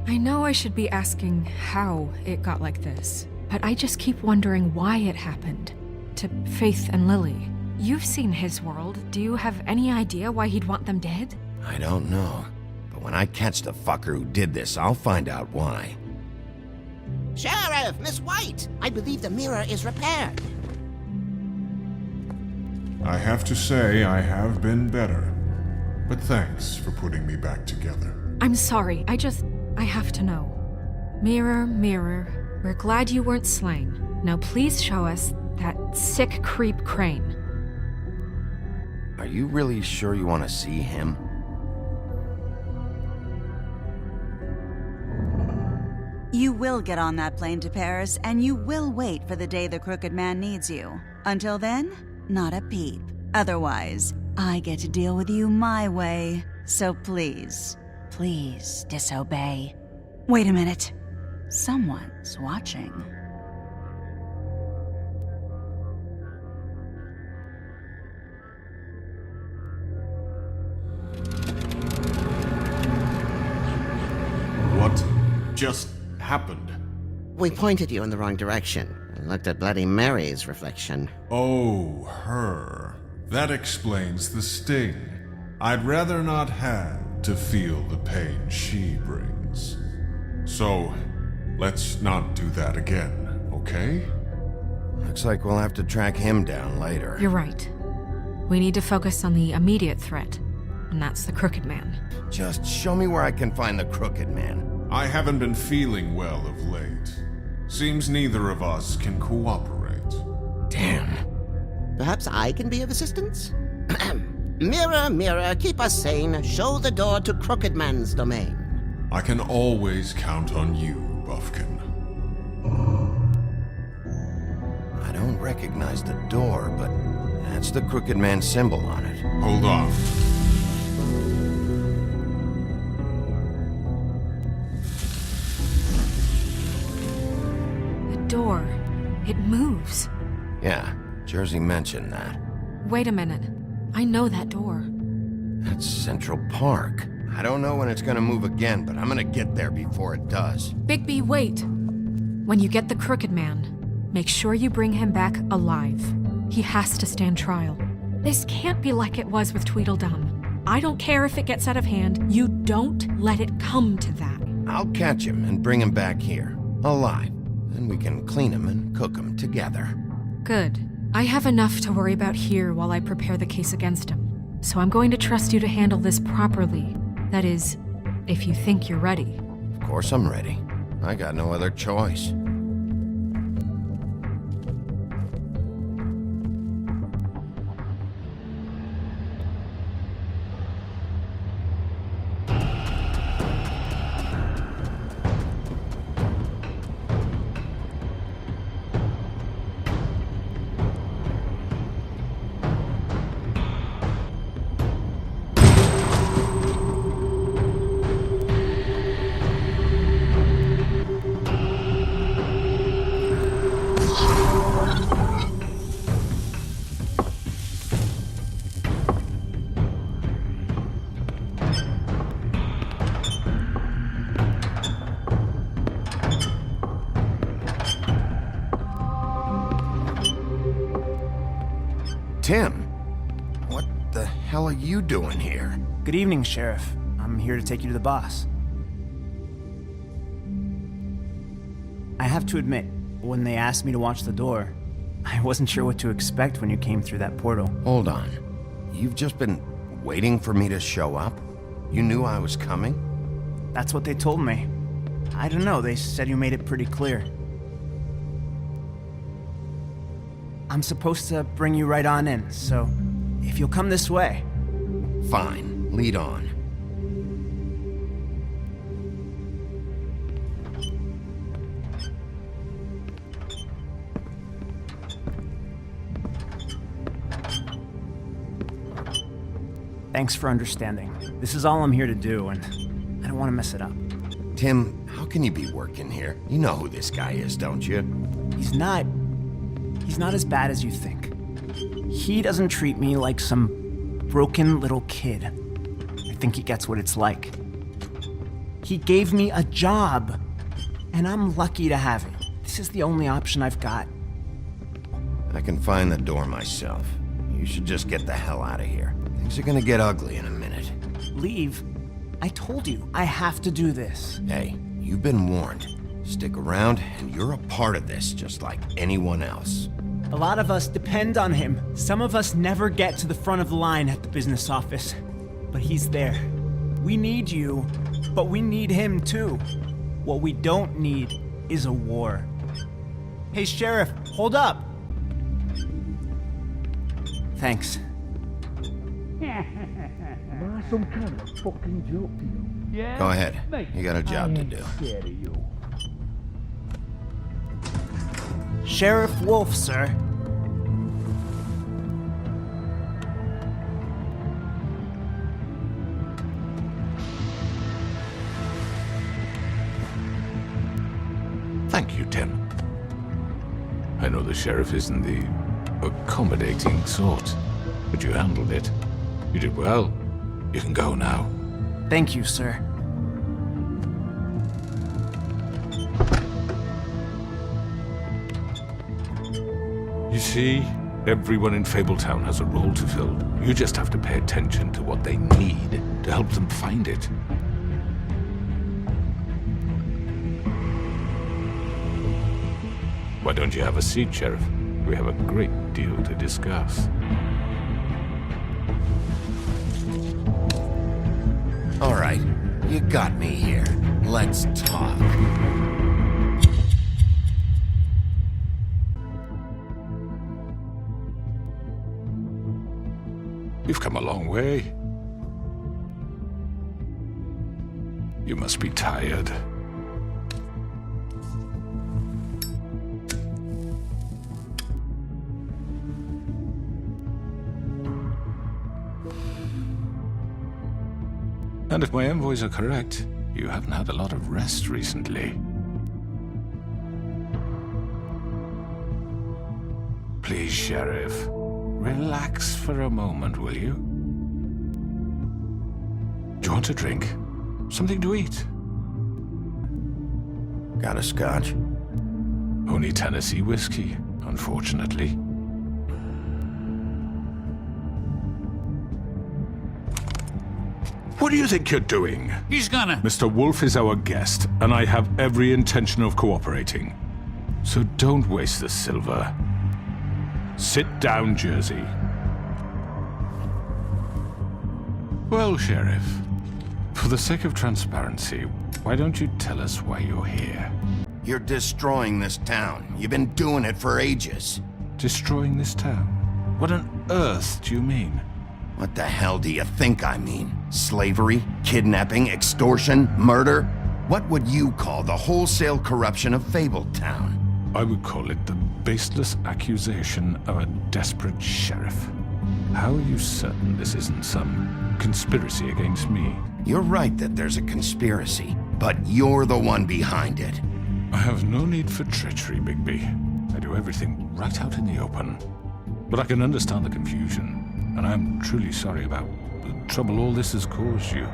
I know I should be asking how it got like this, but I just keep wondering why it happened. To Faith and Lily. You've seen his world. Do you have any idea why he'd want them dead? I don't know. But when I catch the fucker who did this, I'll find out why. Sheriff, Miss White, I believe the mirror is repaired. I have to say I have been better. But thanks for putting me back together. I'm sorry, I have to know. Mirror, mirror, we're glad you weren't slain. Now please show us that sick creep Crane. Are you really sure you want to see him? You will get on that plane to Paris, and you will wait for the day the Crooked Man needs you. Until then, not a peep. Otherwise, I get to deal with you my way. So please, please disobey. Wait a minute. Someone's watching. What just happened? We pointed you in the wrong direction and looked at Bloody Mary's reflection. Oh, her. That explains the sting. I'd rather not have to feel the pain she brings. So, let's not do that again, okay? Looks like we'll have to track him down later. You're right. We need to focus on the immediate threat, and that's the Crooked Man. Just show me where I can find the Crooked Man. I haven't been feeling well of late. Seems neither of us can cooperate. Damn. Perhaps I can be of assistance? Mirror, mirror, keep us sane. Show the door to Crooked Man's domain. I can always count on you, Buffkin. I don't recognize the door, but that's the Crooked Man symbol on it. Hold on. moves. Yeah, Jersey mentioned that. Wait a minute. I know that door. That's Central Park. I don't know when it's gonna move again, but I'm gonna get there before it does. Bigby, wait! When you get the Crooked Man, make sure you bring him back alive. He has to stand trial. This can't be like it was with Tweedledum. I don't care if it gets out of hand. You don't let it come to that. I'll catch him and bring him back here, alive. Then we can clean him and cook him together. Good. I have enough to worry about here while I prepare the case against him. So I'm going to trust you to handle this properly. That is, if you think you're ready. Of course I'm ready. I got no other choice. Tim, what the hell are you doing here? Good evening, Sheriff. I'm here to take you to the boss. I have to admit, when they asked me to watch the door, I wasn't sure what to expect when you came through that portal. Hold on. You've just been waiting for me to show up? You knew I was coming? That's what they told me. I don't know, they said you made it pretty clear. I'm supposed to bring you right on in, so if you'll come this way. Fine, lead on. Thanks for understanding. This is all I'm here to do, and I don't want to mess it up. Tim, how can you be working here? You know who this guy is, don't you? He's not as bad as you think. He doesn't treat me like some broken little kid. I think he gets what it's like. He gave me a job, and I'm lucky to have it. This is the only option I've got. I can find the door myself. You should just get the hell out of here. Things are gonna get ugly in a minute. Leave? I told you, I have to do this. Hey, you've been warned. Stick around, and you're a part of this, just like anyone else. A lot of us depend on him. Some of us never get to the front of the line at the business office. But he's there. We need you, but we need him too. What we don't need is a war. Hey, Sheriff, hold up! Thanks. Am I some kind of fucking joke to you? Yeah? Go ahead. You got a job to do. Scared of you. Sheriff Wolf, sir. Thank you, Tim. I know the sheriff isn't the accommodating sort, but you handled it. You did well. You can go now. Thank you, sir. You see, everyone in Fabletown has a role to fill. You just have to pay attention to what they need to help them find it. Why don't you have a seat, Sheriff? We have a great deal to discuss. All right, you got me here. Let's talk. You've come a long way. You must be tired. And if my envoys are correct, you haven't had a lot of rest recently. please, Sheriff. Relax for a moment, will you? Do you want a drink? Something to eat? Got a scotch? Only Tennessee whiskey, unfortunately. What do you think you're doing? He's gonna... Mr. Wolf is our guest, and I have every intention of cooperating. So don't waste the silver. Sit down, Jersey. Well, Sheriff, for the sake of transparency, why don't you tell us why you're here? You're destroying this town. You've been doing it for ages. Destroying this town? What on earth do you mean? What the hell do you think I mean? Slavery, kidnapping, extortion, murder? What would you call the wholesale corruption of Fabletown? I would call it the baseless accusation of a desperate sheriff. How are you certain this isn't some conspiracy against me? You're right that there's a conspiracy, but you're the one behind it. I have no need for treachery, Bigby. I do everything right out in the open. But I can understand the confusion, and I'm truly sorry about the trouble all this has caused you.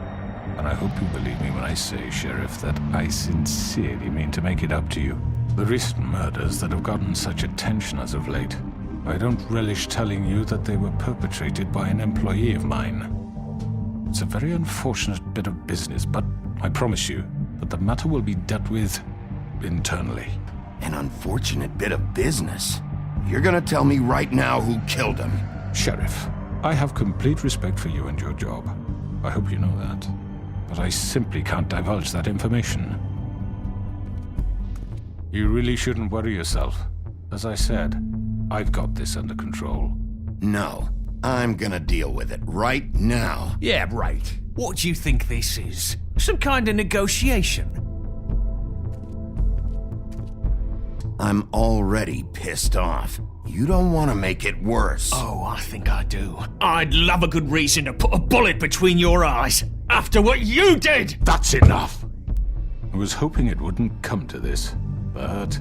And I hope you believe me when I say, Sheriff, that I sincerely mean to make it up to you. The recent murders that have gotten such attention as of late, I don't relish telling you that they were perpetrated by an employee of mine. It's a very unfortunate bit of business, but I promise you that the matter will be dealt with internally. An unfortunate bit of business? You're gonna tell me right now who killed him? Sheriff, I have complete respect for you and your job. I hope you know that. But I simply can't divulge that information. You really shouldn't worry yourself. As I said, I've got this under control. No, I'm gonna deal with it right now. Yeah, right. What do you think this is? Some kind of negotiation? I'm already pissed off. You don't want to make it worse. Oh, I think I do. I'd love a good reason to put a bullet between your eyes after what you did! That's enough! I was hoping it wouldn't come to this, but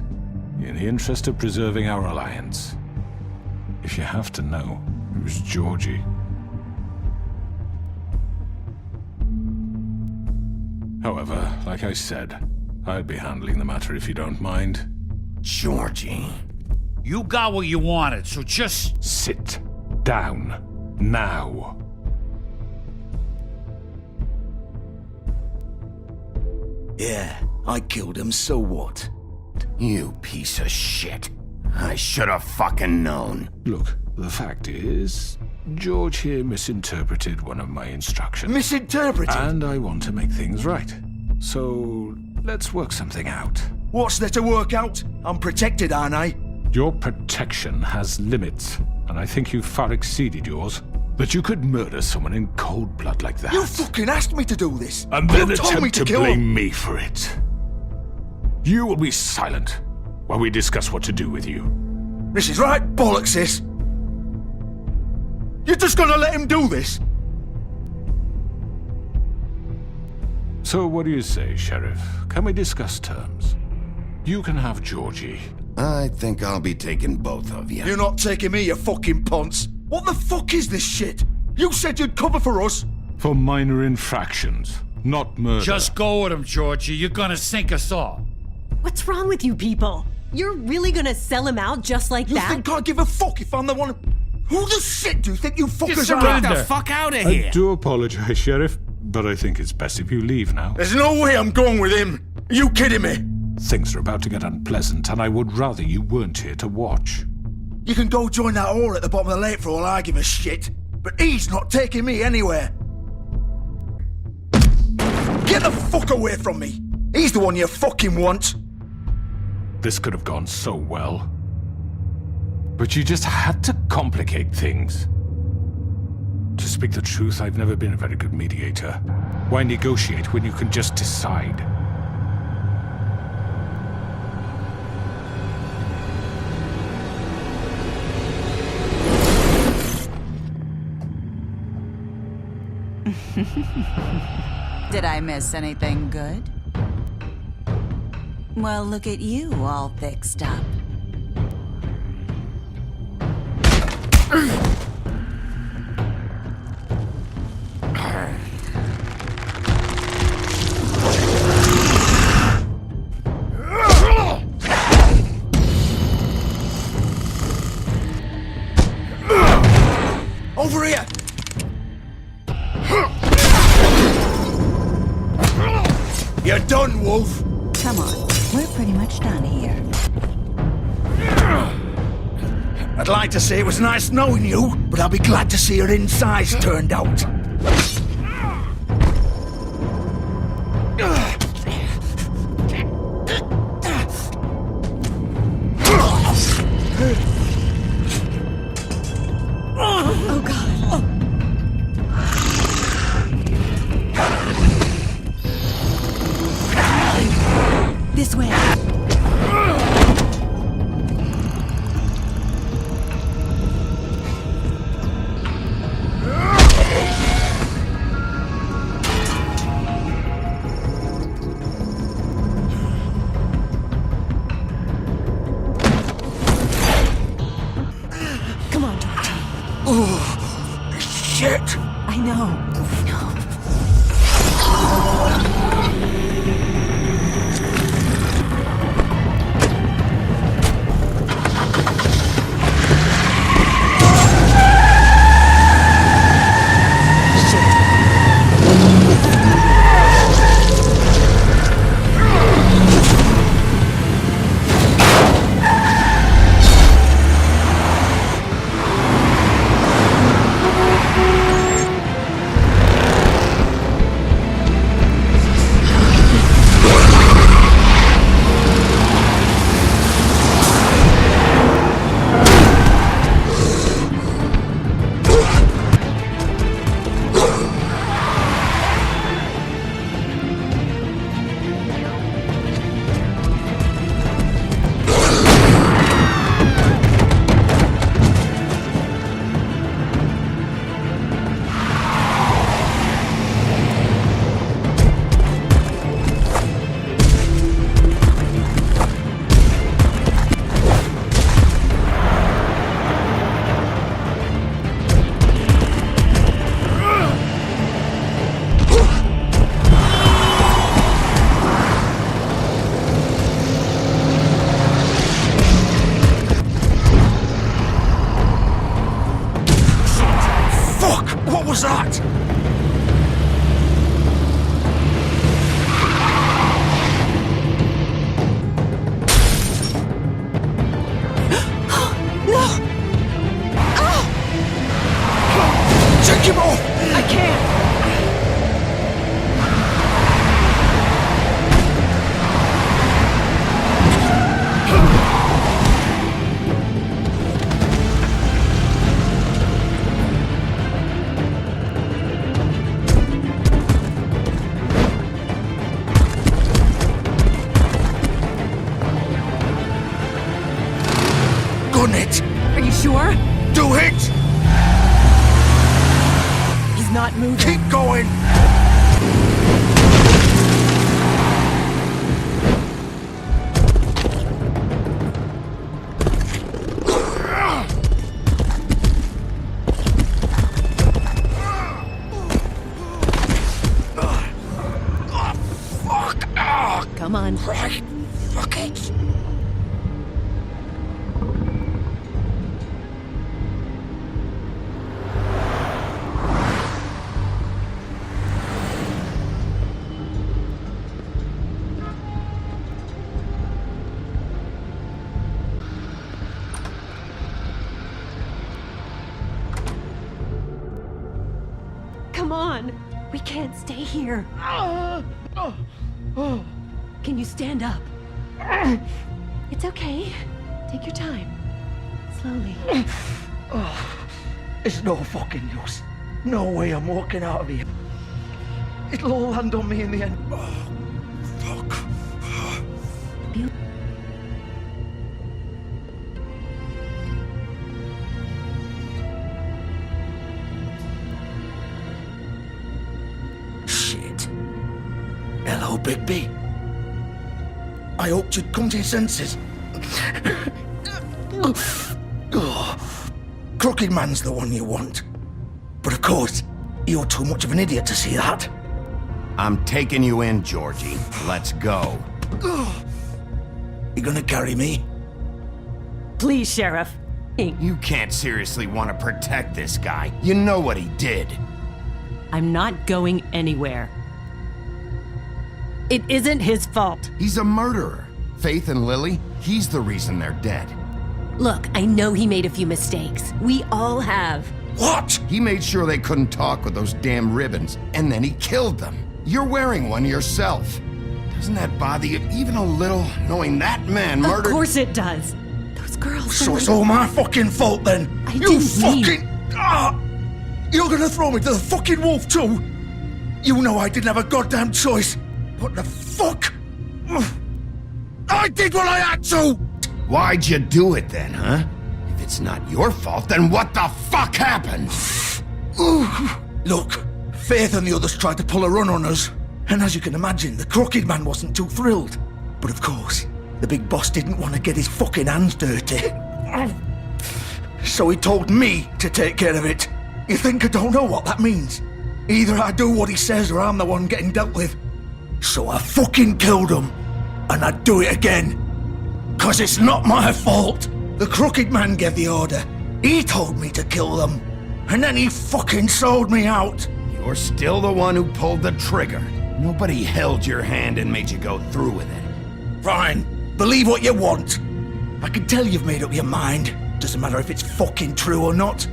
in the interest of preserving our alliance, if you have to know, it was Georgie. However, like I said, I'd be handling the matter if you don't mind. Georgie. You got what you wanted, so just... Sit down. Now. Yeah, I killed him, so what? You piece of shit. I should have fucking known. Look, the fact is, George here misinterpreted one of my instructions. Misinterpreted? And I want to make things right. So, let's work something out. What's there to work out? I'm protected, aren't I? Your protection has limits, and I think you've far exceeded yours. That you could murder someone in cold blood like that. You fucking asked me to do this! And then you told me attempt to kill blame him. me for it. You will be silent while we discuss what to do with you. This is right bollocks, this! You're just gonna let him do this? So what do you say, Sheriff? Can we discuss terms? You can have Georgie. I think I'll be taking both of you. You're not taking me, you fucking ponce! What the fuck is this shit? You said you'd cover for us! For minor infractions, not murder. Just go with him, Georgie. You're gonna sink us all. What's wrong with you people? You're really gonna sell him out just like that? You think I give a fuck if I'm the one... Who the shit do you think you fuckers are? Get the fuck out of here! I do apologize, Sheriff, but I think it's best if you leave now. There's no way I'm going with him! Are you kidding me? Things are about to get unpleasant, and I would rather you weren't here to watch. You can go join that whore at the bottom of the lake for all I give a shit. But he's not taking me anywhere. Get the fuck away from me! He's the one you fucking want! This could have gone so well. But you just had to complicate things. To speak the truth, I've never been a very good mediator. Why negotiate when you can just decide? Did I miss anything good? Well, look at you all fixed up. Over here! You're done, Wolf! Come on, we're pretty much done here. I'd like to say it was nice knowing you, but I'll be glad to see your insides turned out. Oh, God. This way. Come on, Georgie. Oh, shit! I know. What was that? No! Take him off! I can't! It. Are you sure? Do it! He's not moving. Keep going! Fuck! Come on. Right. Fuck it! Come on. We can't stay here. Can you stand up? It's okay. Take your time. Slowly. It's no fucking use. No way I'm walking out of here. It'll all land on me in the end. Oh, fuck. Bill. Shit. Hello, Bigby. I hoped you'd come to your senses. Crooked Man's the one you want. But of course, you're too much of an idiot to see that. I'm taking you in, Georgie. Let's go. You gonna carry me? Please, Sheriff. You can't seriously want to protect this guy. You know what he did. I'm not going anywhere. It isn't his fault. He's a murderer. Faith and Lily, he's the reason they're dead. Look, I know he made a few mistakes. We all have. What? He made sure they couldn't talk with those damn ribbons, and then he killed them. You're wearing one yourself. Doesn't that bother you even a little, knowing that man murdered— Of course it does. Those girls— So it's all my fucking fault then? You fucking— You're gonna throw me to the fucking wolf too? You know I didn't have a goddamn choice. What the fuck? I did what I had to! Why'd you do it then, huh? If it's not your fault, then what the fuck happened? Look, Faith and the others tried to pull a run on us. And as you can imagine, the Crooked Man wasn't too thrilled. But of course, the big boss didn't want to get his fucking hands dirty. So he told me to take care of it. You think I don't know what that means? Either I do what he says or I'm the one getting dealt with. So I fucking killed him. And I'd do it again. 'Cause it's not my fault. The Crooked Man gave the order. He told me to kill them. And then he fucking sold me out. You're still the one who pulled the trigger. Nobody held your hand and made you go through with it. Fine. Believe what you want. I can tell you've made up your mind. Doesn't matter if it's fucking true or not.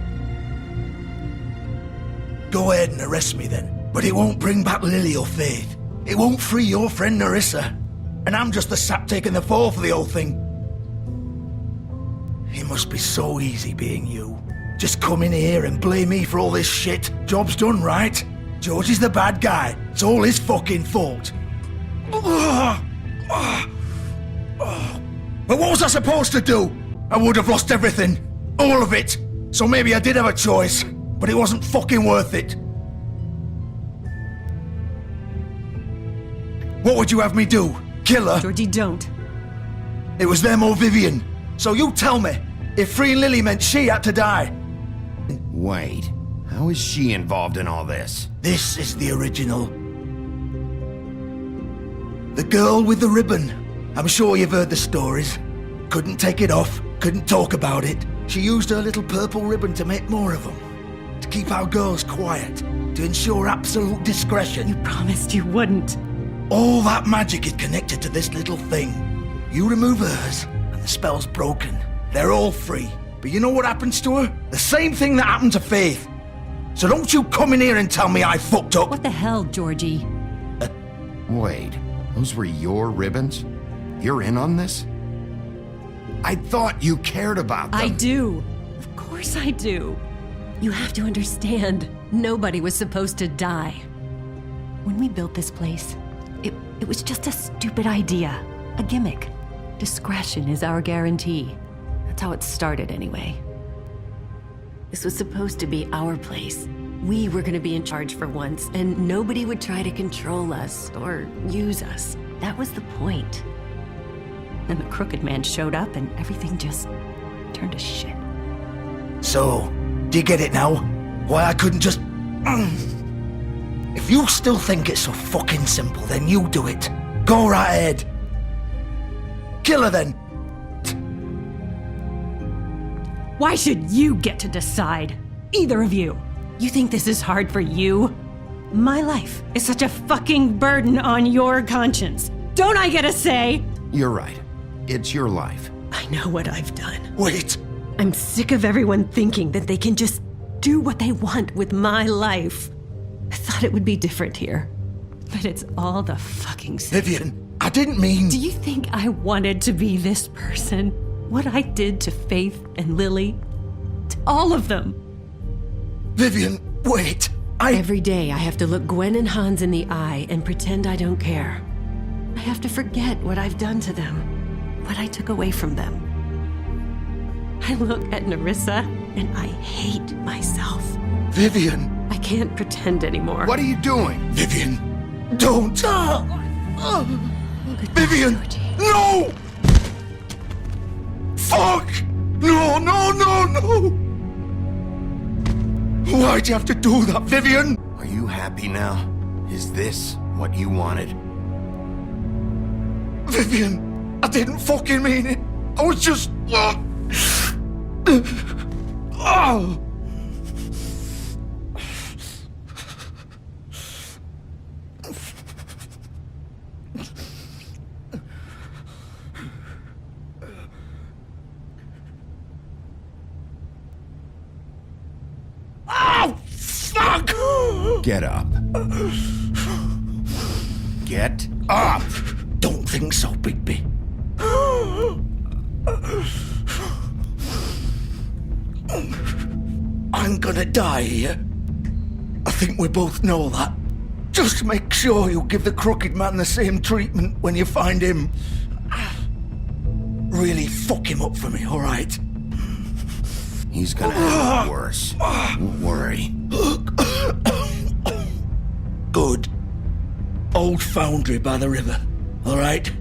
Go ahead and arrest me then. But it won't bring back Lily or Faith. It won't free your friend Nerissa. And I'm just the sap taking the fall for the whole thing. It must be so easy being you. Just come in here and blame me for all this shit. Job's done, right? George is the bad guy. It's all his fucking fault. But what was I supposed to do? I would have lost everything. All of it. So maybe I did have a choice. But it wasn't fucking worth it. What would you have me do? Kill her? Georgie, don't. It was them or Vivian. So you tell me, if freeing Lily meant she had to die. Wait, how is she involved in all this? This is the original. The girl with the ribbon. I'm sure you've heard the stories. Couldn't take it off, couldn't talk about it. She used her little purple ribbon to make more of them. To keep our girls quiet. To ensure absolute discretion. You promised you wouldn't. All that magic is connected to this little thing. You remove hers, and the spell's broken. They're all free. But you know what happens to her? The same thing that happened to Faith. So don't you come in here and tell me I fucked up. What the hell, Georgie? Wait, those were your ribbons? You're in on this? I thought you cared about them. I do. Of course I do. You have to understand, nobody was supposed to die. When we built this place, it was just a stupid idea. A gimmick. Discretion is our guarantee. That's how it started anyway. This was supposed to be our place. We were gonna be in charge for once, and nobody would try to control us or use us. That was the point. Then the Crooked Man showed up and everything just turned to shit. So, do you get it now? Why I couldn't just... If you still think it's so fucking simple, then you do it. Go right ahead. Kill her then. Why should you get to decide? Either of you. You think this is hard for you? My life is such a fucking burden on your conscience. Don't I get a say? You're right. It's your life. I know what I've done. Wait. I'm sick of everyone thinking that they can just do what they want with my life. I thought it would be different here. But it's all the fucking same. Vivian, I didn't mean... Do you think I wanted to be this person? What I did to Faith and Lily? To all of them? Vivian, wait. Every day I have to look Gwen and Hans in the eye and pretend I don't care. I have to forget what I've done to them. What I took away from them. I look at Nerissa and I hate myself. Vivian. I can't pretend anymore. What are you doing? Vivian, don't. Vivian, no! Fuck! No, no, no, no! Why'd you have to do that, Vivian? Are you happy now? Is this what you wanted? Vivian, I didn't fucking mean it. I was just... Oh. Oh, fuck! Get up. Get up! Don't think so, Bigby. I'm gonna die here. I think we both know that. Just make sure you give the crooked man the same treatment when you find him. Really fuck him up for me, alright? He's gonna have it worse. Don't worry. Good. Old foundry by the river, alright?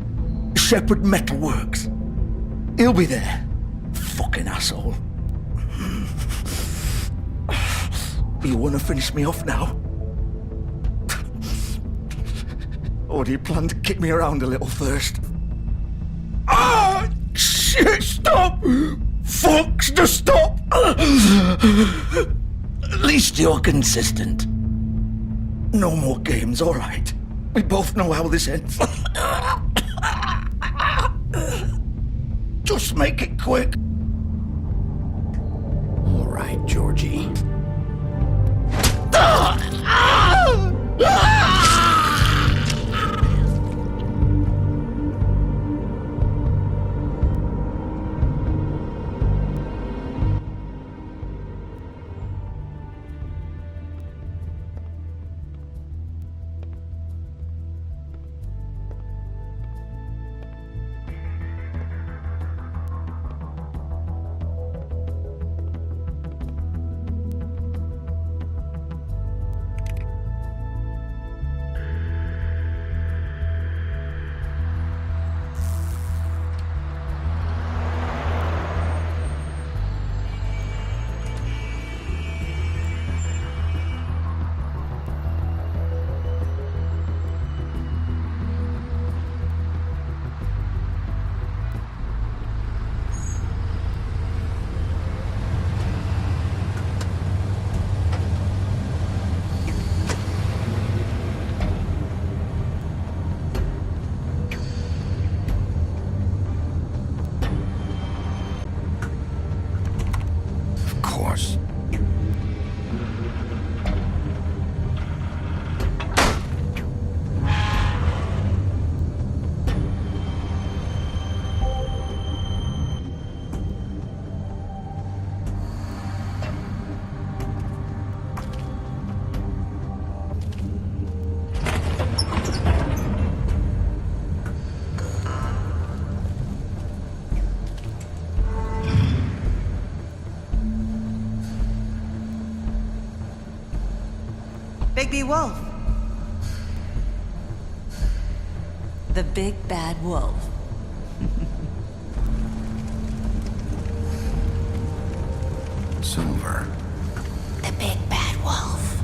Shepherd Metalworks. He'll be there. Fucking asshole. You wanna finish me off now? Or do you plan to kick me around a little first? Ah! Shit, stop! Fucks, just stop! At least you're consistent. No more games, alright? We both know how this ends. Just make it quick. Alright, Georgie. Bigby Wolf. The big bad wolf. Silver. The big bad wolf.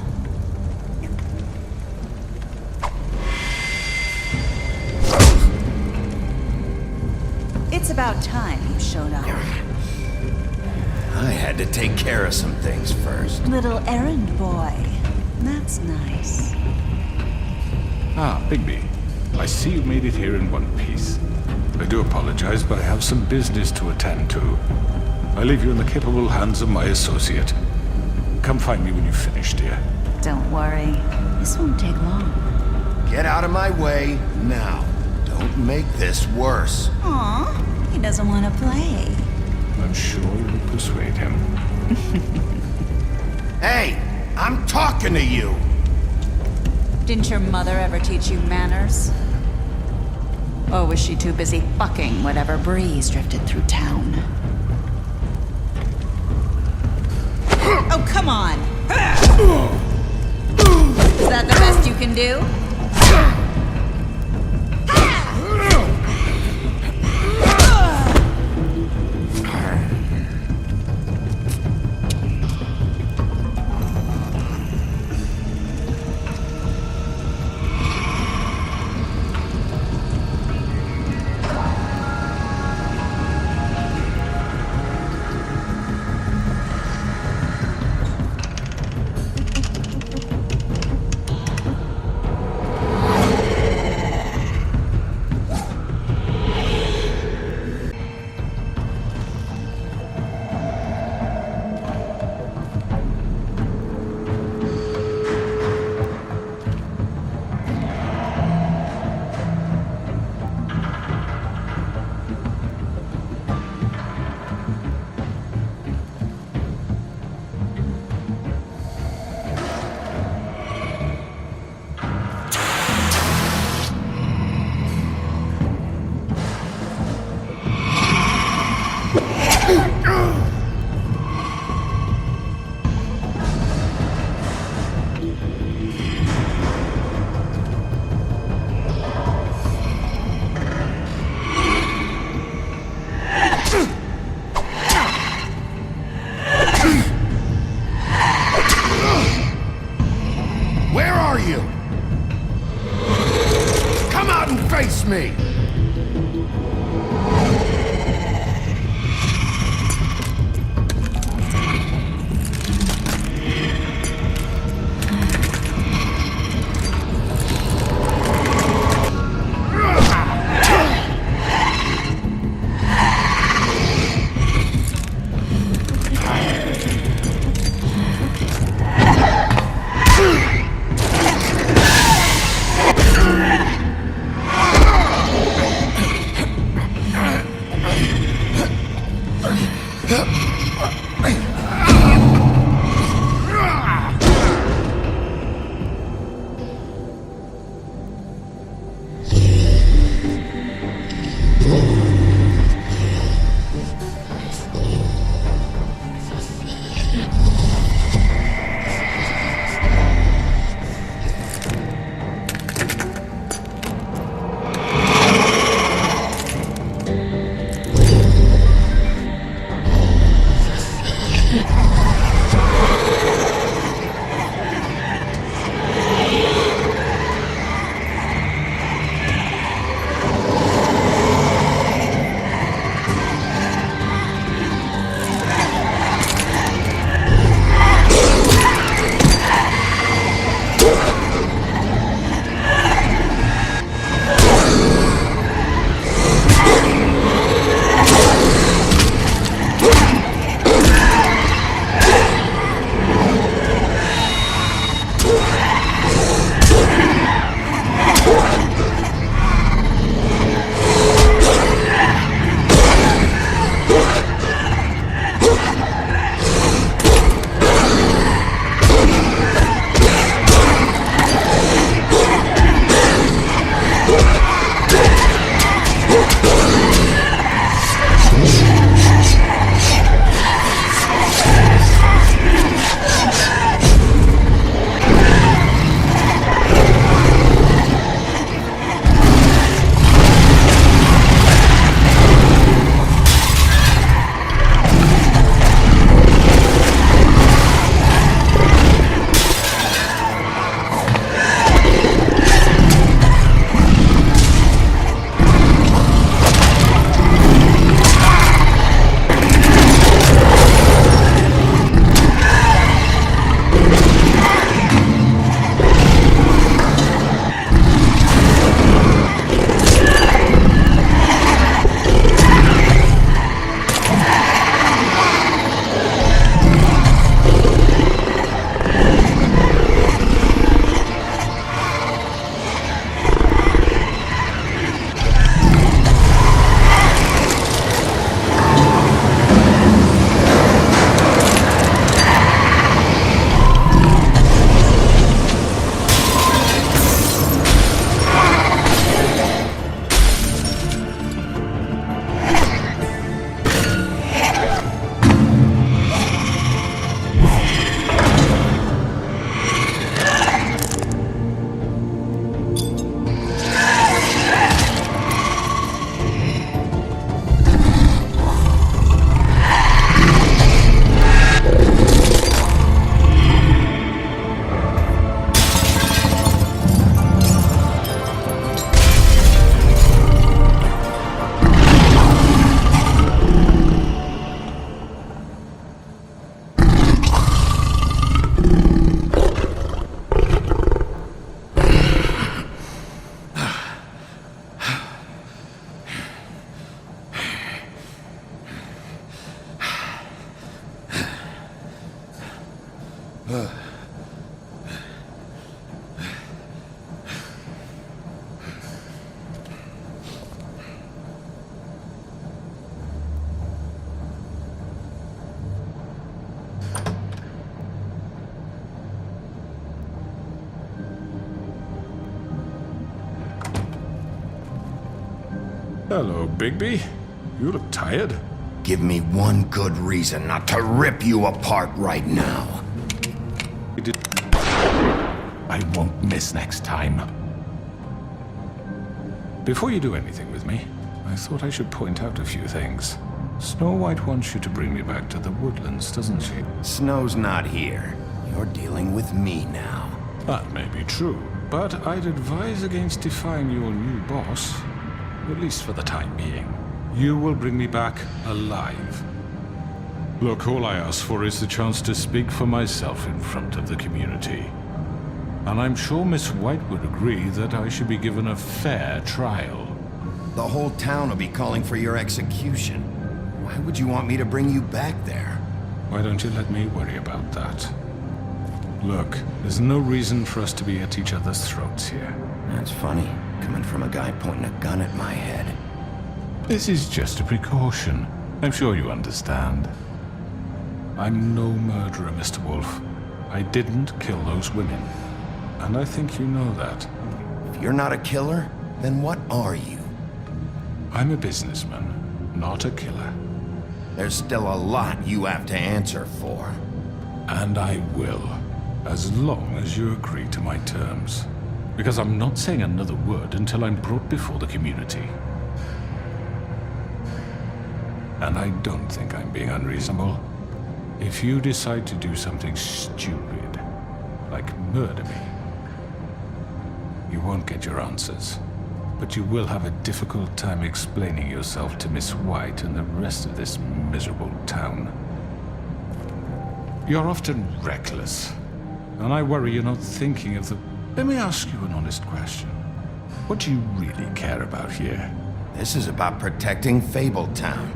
It's about time you showed up. I had to take care of some things first. Little errand boy. That's nice. Ah, Bigby. I see you made it here in one piece. I do apologize, but I have some business to attend to. I leave you in the capable hands of my associate. Come find me when you've finished, dear. Don't worry. This won't take long. Get out of my way now. Don't make this worse. Aw, he doesn't want to play. I'm sure you'll persuade him. Hey, I'm talking to you! Didn't your mother ever teach you manners? Or was she too busy fucking whatever breeze drifted through town? Oh, come on! Is that the best you can do? Face me! Hello, Bigby. You look tired. Give me one good reason not to rip you apart right now. I won't miss next time. Before you do anything with me, I thought I should point out a few things. Snow White wants you to bring me back to the woodlands, doesn't she? Snow's not here. You're dealing with me now. That may be true, But I'd advise against defying your new boss, at least for the time being. You will bring me back alive. Look, all I ask for is the chance to speak for myself in front of the community. And I'm sure Miss White would agree that I should be given a fair trial. The whole town will be calling for your execution. Why would you want me to bring you back there? Why don't you let me worry about that? Look, there's no reason for us to be at each other's throats here. That's funny, coming from a guy pointing a gun at my head. This is just a precaution. I'm sure you understand. I'm no murderer, Mr. Wolf. I didn't kill those women. And I think you know that. If you're not a killer, then what are you? I'm a businessman, not a killer. There's still a lot you have to answer for. And I will, as long as you agree to my terms. Because I'm not saying another word until I'm brought before the community. And I don't think I'm being unreasonable. If you decide to do something stupid, like murder me, you won't get your answers. But you will have a difficult time explaining yourself to Miss White and the rest of this miserable town. You're often reckless, and I worry you're not thinking of the... Let me ask you an honest question. What do you really care about here? This is about protecting Fabletown.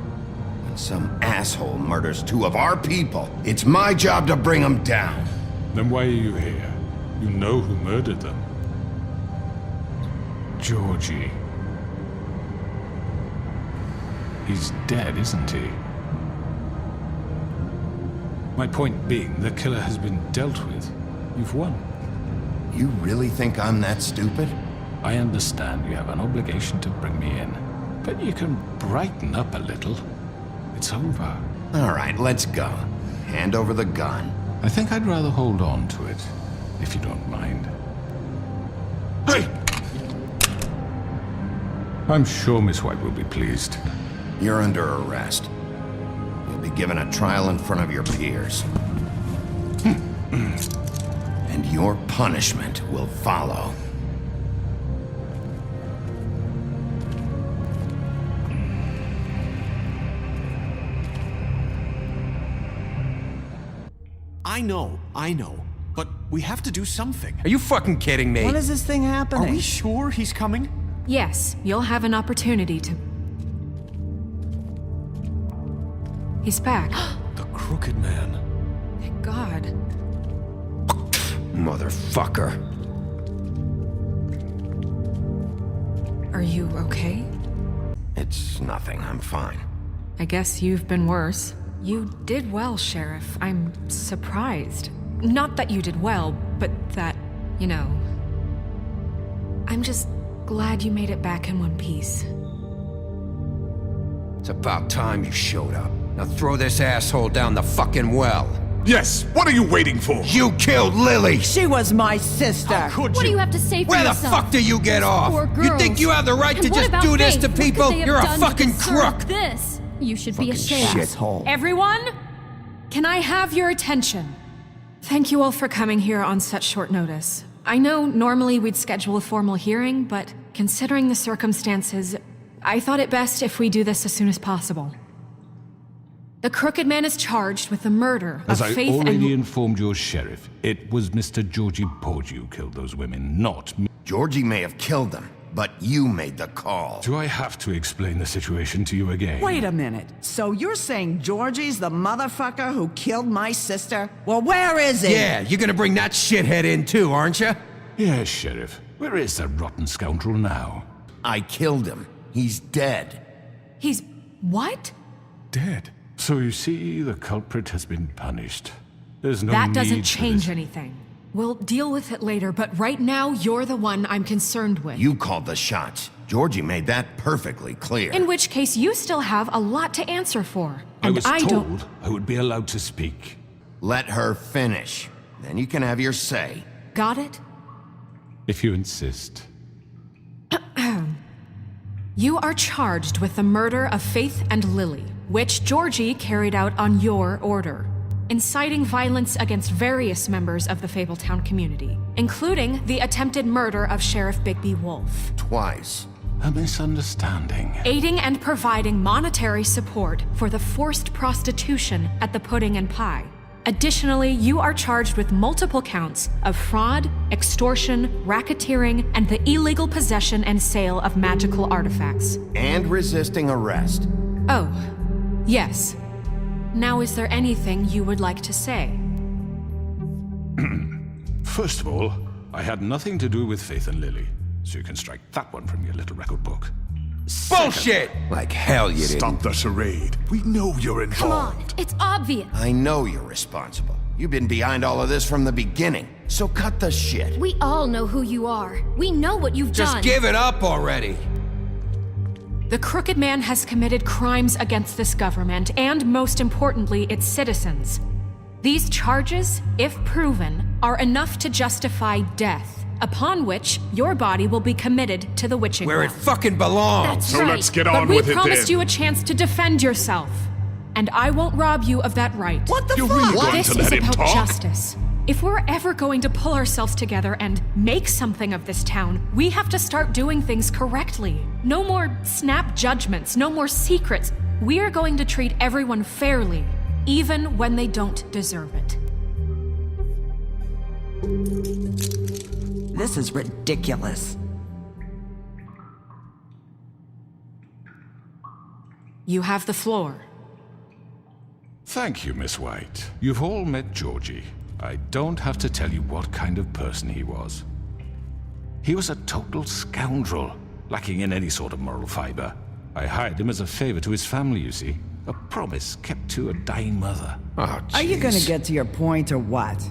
When some asshole murders two of our people, it's my job to bring them down. Then why are you here? You know who murdered them. Georgie. He's dead, isn't he? My point being, the killer has been dealt with. You've won. You really think I'm that stupid? I understand you have an obligation to bring me in, but you can brighten up a little. It's over. All right, let's go. Hand over the gun. I think I'd rather hold on to it, if you don't mind. Hey! I'm sure Miss White will be pleased. You're under arrest. You'll be given a trial in front of your peers. And your punishment will follow. I know. But we have to do something. Are you fucking kidding me? When is this thing happening? Are we sure he's coming? Yes, you'll have an opportunity to... He's back. The Crooked Man. Thank God. Motherfucker. Are you okay? It's nothing, I'm fine. I guess you've been worse. You did well, Sheriff. I'm surprised. Not that you did well, but that, you know... I'm just glad you made it back in one piece. It's about time you showed up. Now throw this asshole down the fucking well. Yes, what are you waiting for? You killed Lily! She was my sister! How could What you? do you have to say for Where yourself? the fuck do you get off? Poor You think girls. you have the right And to what just about do this Faith? to What could people? they have You're a done to fucking deserve crook! This? You should be ashamed. Shithole. Everyone, can I have your attention? Thank you all for coming here on such short notice. I know normally we'd schedule a formal hearing, but considering the circumstances, I thought it best if we do this as soon as possible. The Crooked Man is charged with the murder As of I Faith already and... informed your sheriff, it was Mr. Georgie Porgy who killed those women, not me. Georgie may have killed them, but you made the call. Do I have to explain the situation to you again? Wait a minute. So you're saying Georgie's the motherfucker who killed my sister? Well, where is he? Yeah, you're gonna bring that shithead in too, aren't you? Yes, Sheriff. Where is that rotten scoundrel now? I killed him. He's dead. He's... what? Dead. So you see, the culprit has been punished. There's no That need doesn't for change this. anything. We'll deal with it later, but right now, you're the one I'm concerned with. You called the shots. Georgie made that perfectly clear. In which case, you still have a lot to answer for. I And was don't... told I would be allowed to speak. Let her finish. Then you can have your say. Got it? If you insist. You are charged with the murder of Faith and Lily, which Georgie carried out on your order. inciting violence against various members of the Fabletown community, including the attempted murder of Sheriff Bigby Wolf. Twice. A misunderstanding. Aiding and providing monetary support for the forced prostitution at the Pudding and Pie. Additionally, you are charged with multiple counts of fraud, extortion, racketeering, and the illegal possession and sale of magical artifacts. And resisting arrest. Oh, yes. Now, is there anything you would like to say? First of all, I had nothing to do with Faith and Lily, so you can strike that one from your little record book. Bullshit! Like hell you didn't. Stop the charade. We know you're involved. Come on, it's obvious. I know you're responsible. You've been behind all of this from the beginning. So cut the shit. We all know who you are. We know what you've done. Just give it up already. The Crooked Man has committed crimes against this government and, most importantly, its citizens. These charges, if proven, are enough to justify death, upon which your body will be committed to the witching Where well. it fucking belongs. That's So right. let's get on with it But we promised then. you a chance to defend yourself, and I won't rob you of that right. What the fuck? You're really going This to let is him about talk? justice. If we're ever going to pull ourselves together and make something of this town, we have to start doing things correctly. No more snap judgments, no more secrets. We are going to treat everyone fairly, even when they don't deserve it. This is ridiculous. You have the floor. Thank you, Miss White. You've all met Georgie. I don't have to tell you what kind of person he was. He was a total scoundrel, lacking in any sort of moral fiber. I hired him as a favor to his family, you see. A promise kept to a dying mother. Oh, Are you gonna get to your point or what?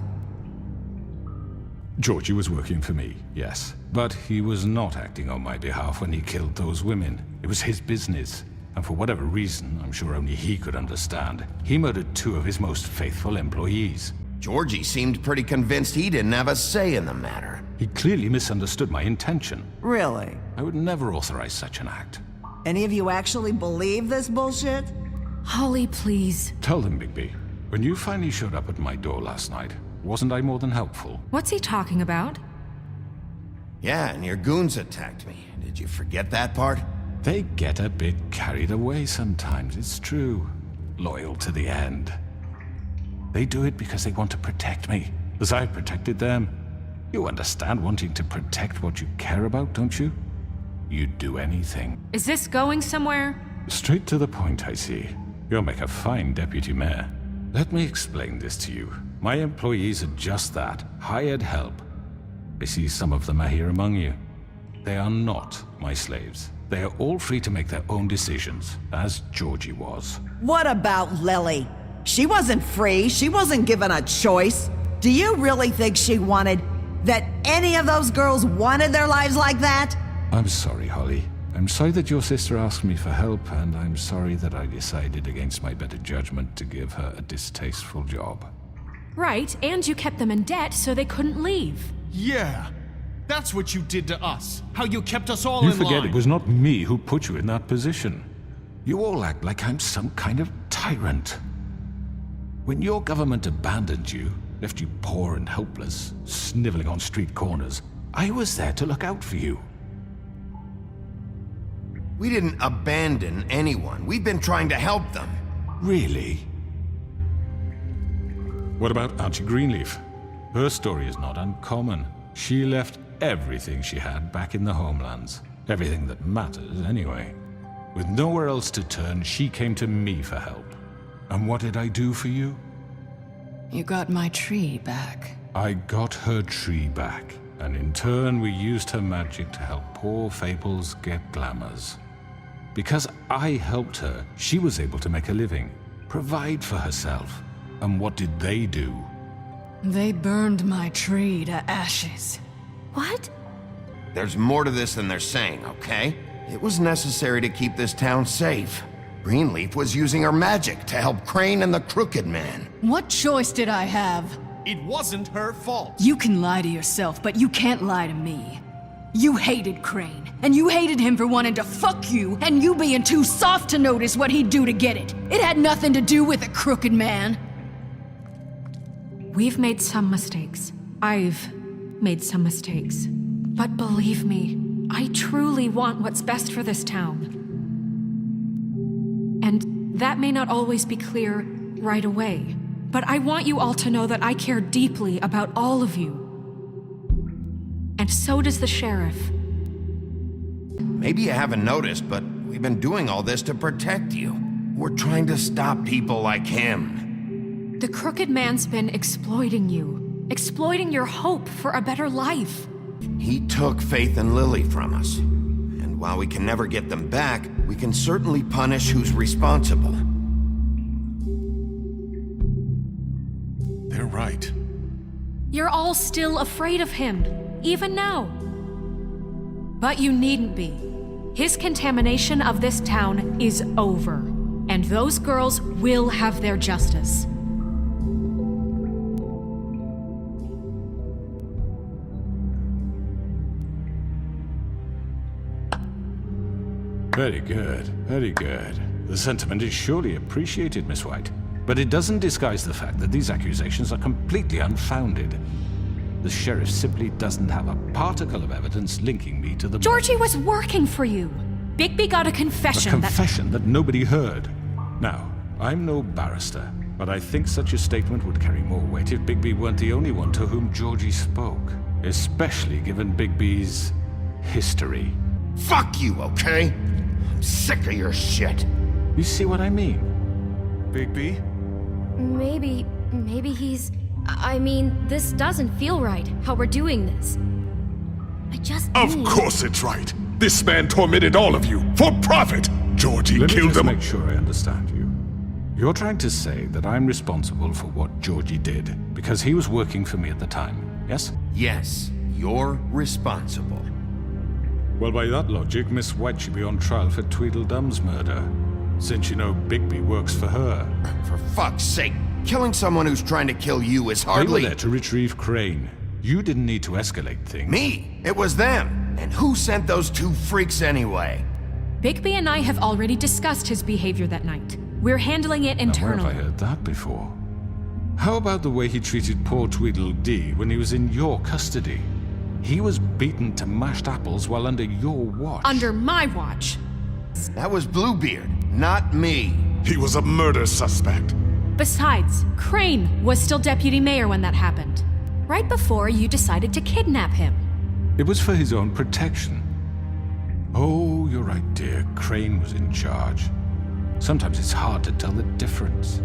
Georgie was working for me, yes. But he was not acting on my behalf when he killed those women. It was his business. And for whatever reason, I'm sure only he could understand, he murdered 2 of his most faithful employees. Georgie seemed pretty convinced he didn't have a say in the matter. He clearly misunderstood my intention. Really? I would never authorize such an act. Any of you actually believe this bullshit? Holly, please. Tell them, Bigby. When you finally showed up at my door last night, wasn't I more than helpful? What's he talking about? Yeah, and your goons attacked me. Did you forget that part? They get a bit carried away sometimes, it's true. Loyal to the end. They do it because they want to protect me, as I protected them. You understand wanting to protect what you care about, don't you? You'd do anything. Is this going somewhere? Straight to the point, I see. You'll make a fine deputy mayor. Let me explain this to you. My employees are just that, hired help. I see some of them are here among you. They are not my slaves. They are all free to make their own decisions, as Georgie was. What about Lily? She wasn't free. She wasn't given a choice. Do you really think she wanted that any of those girls wanted their lives like that? I'm sorry, Holly. I'm sorry that your sister asked me for help, and I'm sorry that I decided against my better judgment to give her a distasteful job. Right, and you kept them in debt so they couldn't leave. Yeah, that's what you did to us. How you kept us all You in forget line. it was not me who put you in that position. You all act like I'm some kind of tyrant. When your government abandoned you, left you poor and helpless, sniveling on street corners, I was there to look out for you. We didn't abandon anyone. We've been trying to help them. Really? What about Auntie Greenleaf? Her story is not uncommon. She left everything she had back in the homelands. Everything that matters, anyway. With nowhere else to turn, she came to me for help. And what did I do for you? You got my tree back. I got her tree back, and in turn we used her magic to help poor Fables get glamours. Because I helped her, she was able to make a living, provide for herself. And what did they do? They burned my tree to ashes. What? There's more to this than they're saying, okay? It was necessary to keep this town safe. Greenleaf was using her magic to help Crane and the Crooked Man. What choice did I have? It wasn't her fault. You can lie to yourself, but you can't lie to me. You hated Crane, and you hated him for wanting to fuck you, and you being too soft to notice what he'd do to get it. It had nothing to do with the Crooked Man. We've made some mistakes. I've made some mistakes. But believe me, I truly want what's best for this town. And that may not always be clear right away, but I want you all to know that I care deeply about all of you. And so does the sheriff. Maybe you haven't noticed, but we've been doing all this to protect you. We're trying to stop people like him. The Crooked Man's been exploiting you, exploiting your hope for a better life. He took Faith and Lily from us. And while we can never get them back, we can certainly punish who's responsible. They're right. You're all still afraid of him, even now. But you needn't be. His contamination of this town is over, and those girls will have their justice. Very good, very good. The sentiment is surely appreciated, Miss White. But it doesn't disguise the fact that these accusations are completely unfounded. The sheriff simply doesn't have a particle of evidence linking me to the... Georgie was working for you. Bigby got a confession. A confession that nobody heard. Now, I'm no barrister, but I think such a statement would carry more weight if Bigby weren't the only one to whom Georgie spoke. Especially given Bigby's history. Fuck you, okay? I'm sick of your shit. You see what I mean? Bigby? Maybe he's... I mean, this doesn't feel right, how we're doing this. I just Of course it's right. This man tormented all of you, for profit! Georgie killed them. Let me just make sure I understand you. You're trying to say that I'm responsible for what Georgie did, because he was working for me at the time, yes? Yes, you're responsible. Well, by that logic, Miss White should be on trial for Tweedledum's murder, since you know Bigby works for her. For fuck's sake, killing someone who's trying to kill you is hardly... They were there to retrieve Crane. You didn't need to escalate things. Me? It was them. And who sent those two freaks anyway? Bigby and I have already discussed his behavior that night. We're handling it internally. Where have I heard that before? How about the way he treated poor Tweedledee when he was in your custody? He was beaten to mashed apples while under your watch. Under my watch. That was Bluebeard, not me. He was a murder suspect. Besides, Crane was still deputy mayor when that happened. Right before you decided to kidnap him. It was for his own protection. Oh, you're right, dear. Crane was in charge. Sometimes it's hard to tell the difference.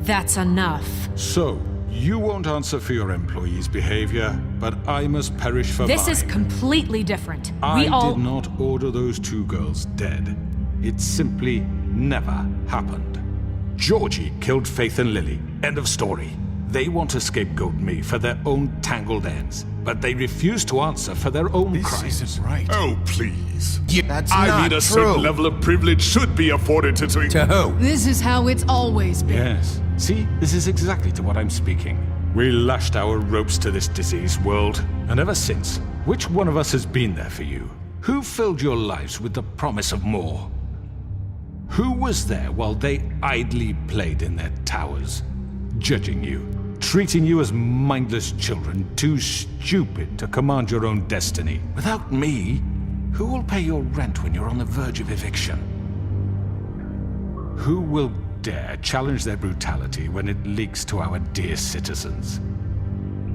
That's enough. So, you won't answer for your employees' behavior, but I must perish for mine. This is completely different. I did not order those two girls dead. It simply never happened. Georgie killed Faith and Lily. End of story. They want to scapegoat me for their own tangled ends, but they refuse to answer for their own crimes. This isn't right. Oh, please. Yeah, that's I not mean, a true. certain level of privilege should be afforded to... To who? This is how it's always been. Yes. See, this is exactly to what I'm speaking. We lashed our ropes to this diseased world, and ever since, which one of us has been there for you? Who filled your lives with the promise of more? Who was there while they idly played in their towers, judging you, treating you as mindless children, too stupid to command your own destiny? Without me, who will pay your rent when you're on the verge of eviction? Who will dare challenge their brutality when it leaks to our dear citizens?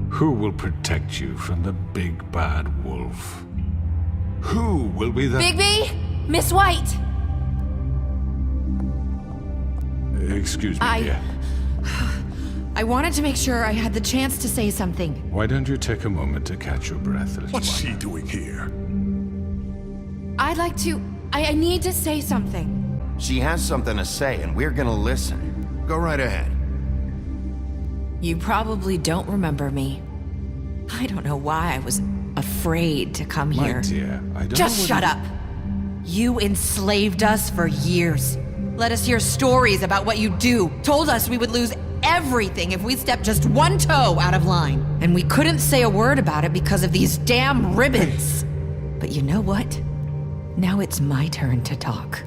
Who will protect you from the big bad wolf? Who will be the... Bigby! Miss White! Excuse me, dear. I wanted to make sure I had the chance to say something. Why don't you take a moment to catch your breath? What's she doing here? I'd like to... I need to say something. She has something to say, and we're gonna listen. Go right ahead. You probably don't remember me. I don't know why I was afraid to come here. My dear, I don't Just know shut up! You enslaved us for years. Let us hear stories about what you do. Told us we would lose everything if we stepped just one toe out of line. And we couldn't say a word about it because of these damn ribbons. But you know what? Now it's my turn to talk.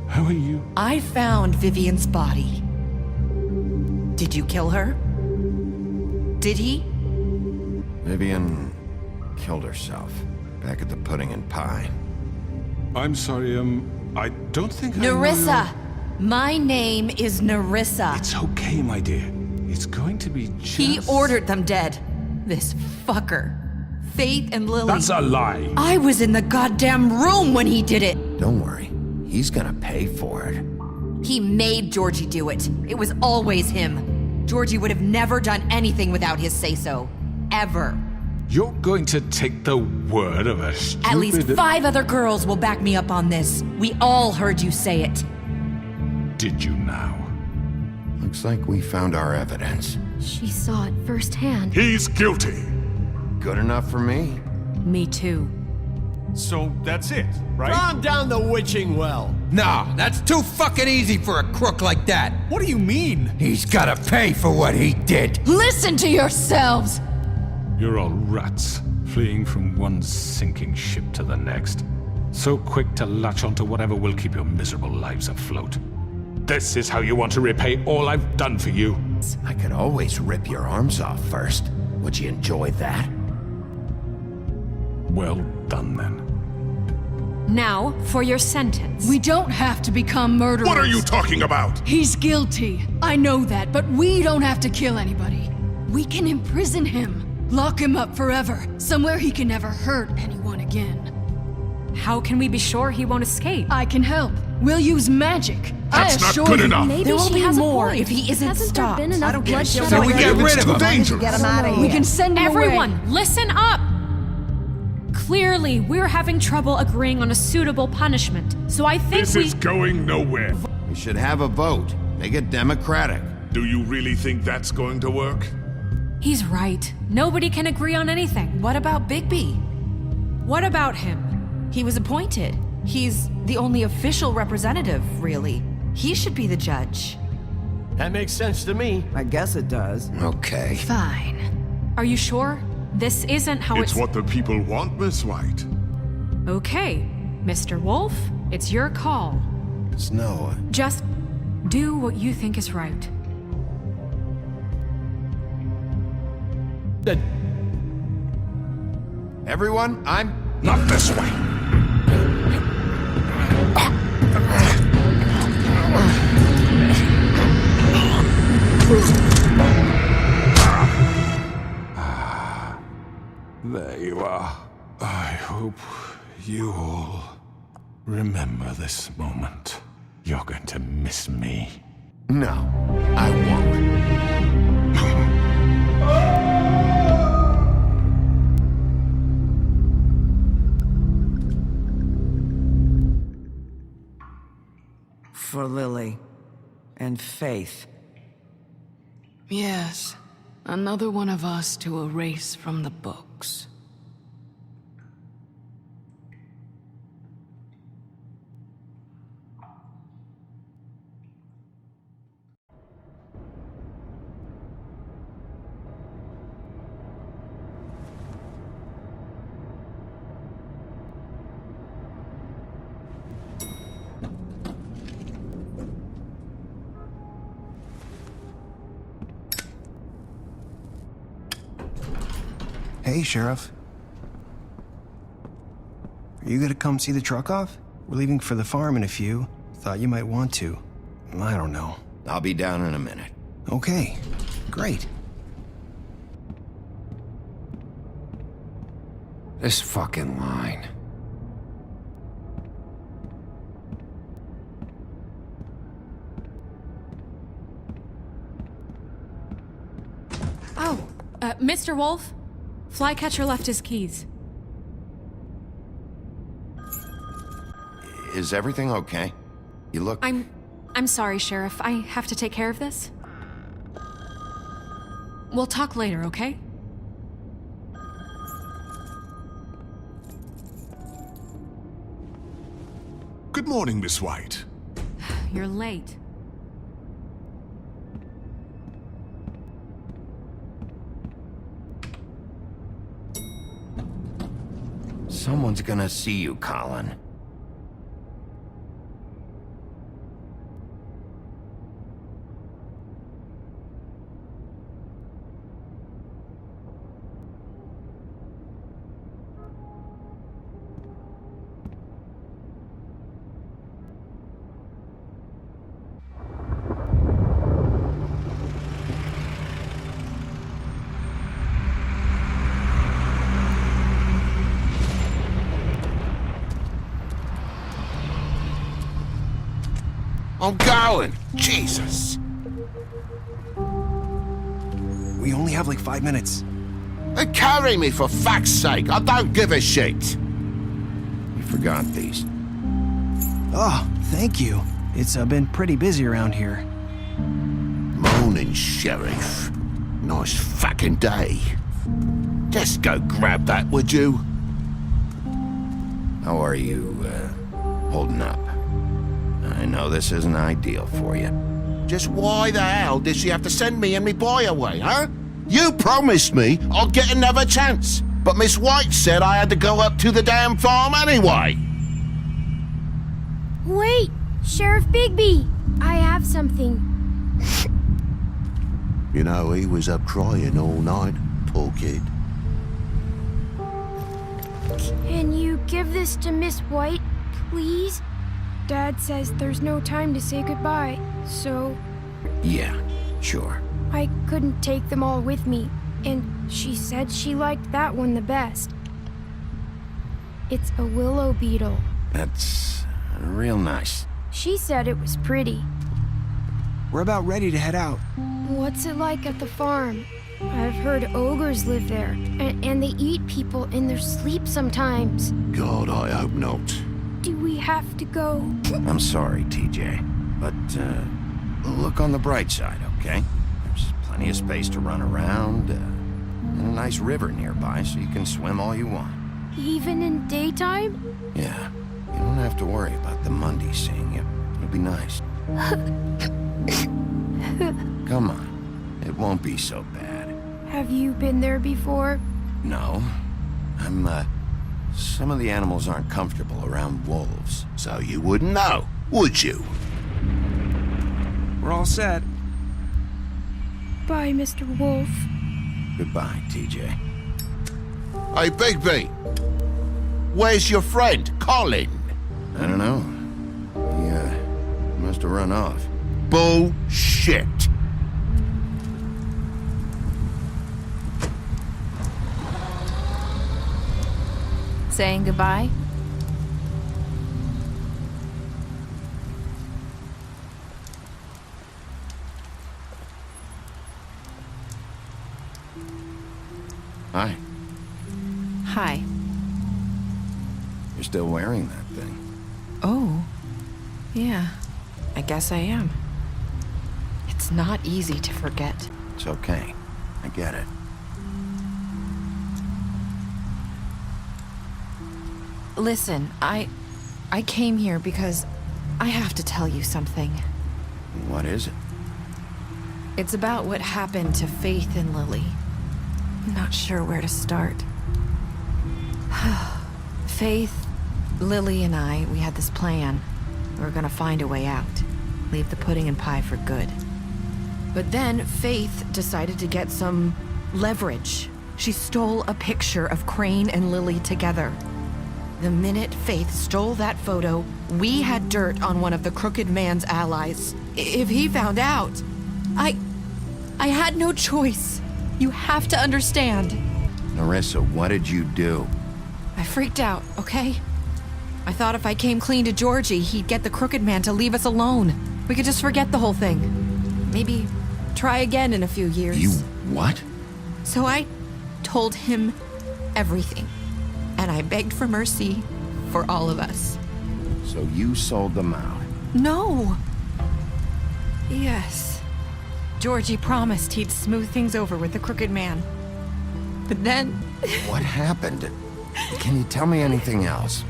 How are you? I found Vivian's body. Did you kill her? Did he? Vivian killed herself back at the pudding and pie. I'm sorry, I don't think Nerissa! My name is Nerissa. It's okay, my dear. It's going to be just... He ordered them dead. This fucker. Faith and Lily. That's a lie. I was in the goddamn room when he did it. Don't worry. He's gonna pay for it. He made Georgie do it. It was always him. Georgie would have never done anything without his say-so. Ever. You're going to take the word of a stupid... At least 5 other girls will back me up on this. We all heard you say it. Did you now? Looks like we found our evidence. She saw it firsthand. He's guilty. Good enough for me. Me too. So that's it, right? Calm down the witching well. Nah, that's too fucking easy for a crook like that. What do you mean? He's gotta pay for what he did. Listen to yourselves! You're all rats, fleeing from one sinking ship to the next. So quick to latch onto whatever will keep your miserable lives afloat. This is how you want to repay all I've done for you. I could always rip your arms off first. Would you enjoy that? Well done, then. Now, for your sentence. We don't have to become murderers. What are you talking about? He's guilty. I know that, but we don't have to kill anybody. We can imprison him. Lock him up forever. Somewhere he can never hurt anyone again. How can we be sure he won't escape? I can help. We'll use magic. That's I not assure good you. enough. Maybe There will she be has more a point. if he isn't Hasn't stopped. there been enough I don't give a bloodshed shit. So we already? get rid of him. Dangerous. Get him out of We here. can send him away. Everyone, listen up! Clearly, we're having trouble agreeing on a suitable punishment, so I think This is going nowhere. We should have a vote. Make it democratic. Do you really think that's going to work? He's right. Nobody can agree on anything. What about Bigby? What about him? He was appointed. He's the only official representative, really. He should be the judge. That makes sense to me. I guess it does. Okay. Fine. Are you sure? This isn't how It's what the people want, Miss White. Okay, Mr. Wolf, it's your call. Snow. Just do what you think is right. Everyone, I'm... Not this way. There you are. I hope you all remember this moment. You're going to miss me. No, I won't. For Lily and Faith. Yes. Another one of us to erase from the books. Hey, Sheriff. Are you gonna come see the truck off? We're leaving for the farm in a few. Thought you might want to. I don't know. I'll be down in a minute. Okay, great. This fucking line. Oh, Mr. Wolf? Flycatcher left his keys. Is everything okay? You look... I'm sorry, Sheriff. I have to take care of this. We'll talk later, okay? Good morning, Miss White. You're late. Someone's gonna see you, Colin. I'm going. Jesus. We only have like 5 minutes. Carry me for fuck's sake. I don't give a shit. You forgot these. Oh, thank you. It's been pretty busy around here. Morning, Sheriff. Nice fucking day. Just go grab that, would you? How are you, holding up? I know this isn't ideal for you. Just why the hell did she have to send me and me boy away, huh? You promised me I'd get another chance, but Miss White said I had to go up to the damn farm anyway. Wait, Sheriff Bigby, I have something. You know, he was up crying all night, poor kid. Can you give this to Miss White, please? Dad says there's no time to say goodbye, so... Yeah, sure. I couldn't take them all with me, and she said she liked that one the best. It's a willow beetle. That's real nice. She said it was pretty. We're about ready to head out. What's it like at the farm? I've heard ogres live there, and they eat people in their sleep sometimes. God, I hope not. Do we have to go? I'm sorry, TJ, but look on the bright side, okay? There's plenty of space to run around, and a nice river nearby so you can swim all you want. Even in daytime? Yeah, you don't have to worry about the Monday seeing you. It'll be nice. Come on, it won't be so bad. Have you been there before? No, some of the animals aren't comfortable around wolves. So you wouldn't know, would you? We're all set. Bye, Mr. Wolf. Goodbye, TJ. Hey, Bigby! Where's your friend, Colin? I don't know. He, must have run off. Bullshit! Saying goodbye? Hi. Hi. You're still wearing that thing. Oh. Yeah. I guess I am. It's not easy to forget. It's okay. I get it. Listen, I came here because I have to tell you something. What is it? It's about what happened to Faith and Lily. I'm not sure where to start. Faith, Lily, and I, we had this plan. We were gonna find a way out. Leave the pudding and pie for good. But then Faith decided to get some leverage. She stole a picture of Crane and Lily together. The minute Faith stole that photo, we had dirt on one of the Crooked Man's allies. If he found out, I had no choice. You have to understand. Narissa, what did you do? I freaked out, okay? I thought if I came clean to Georgie, he'd get the Crooked Man to leave us alone. We could just forget the whole thing. Maybe try again in a few years. You what? So I told him everything. And I begged for mercy for all of us. So you sold them out? No. Yes. Georgie promised he'd smooth things over with the Crooked Man. But then... What happened? Can you tell me anything else?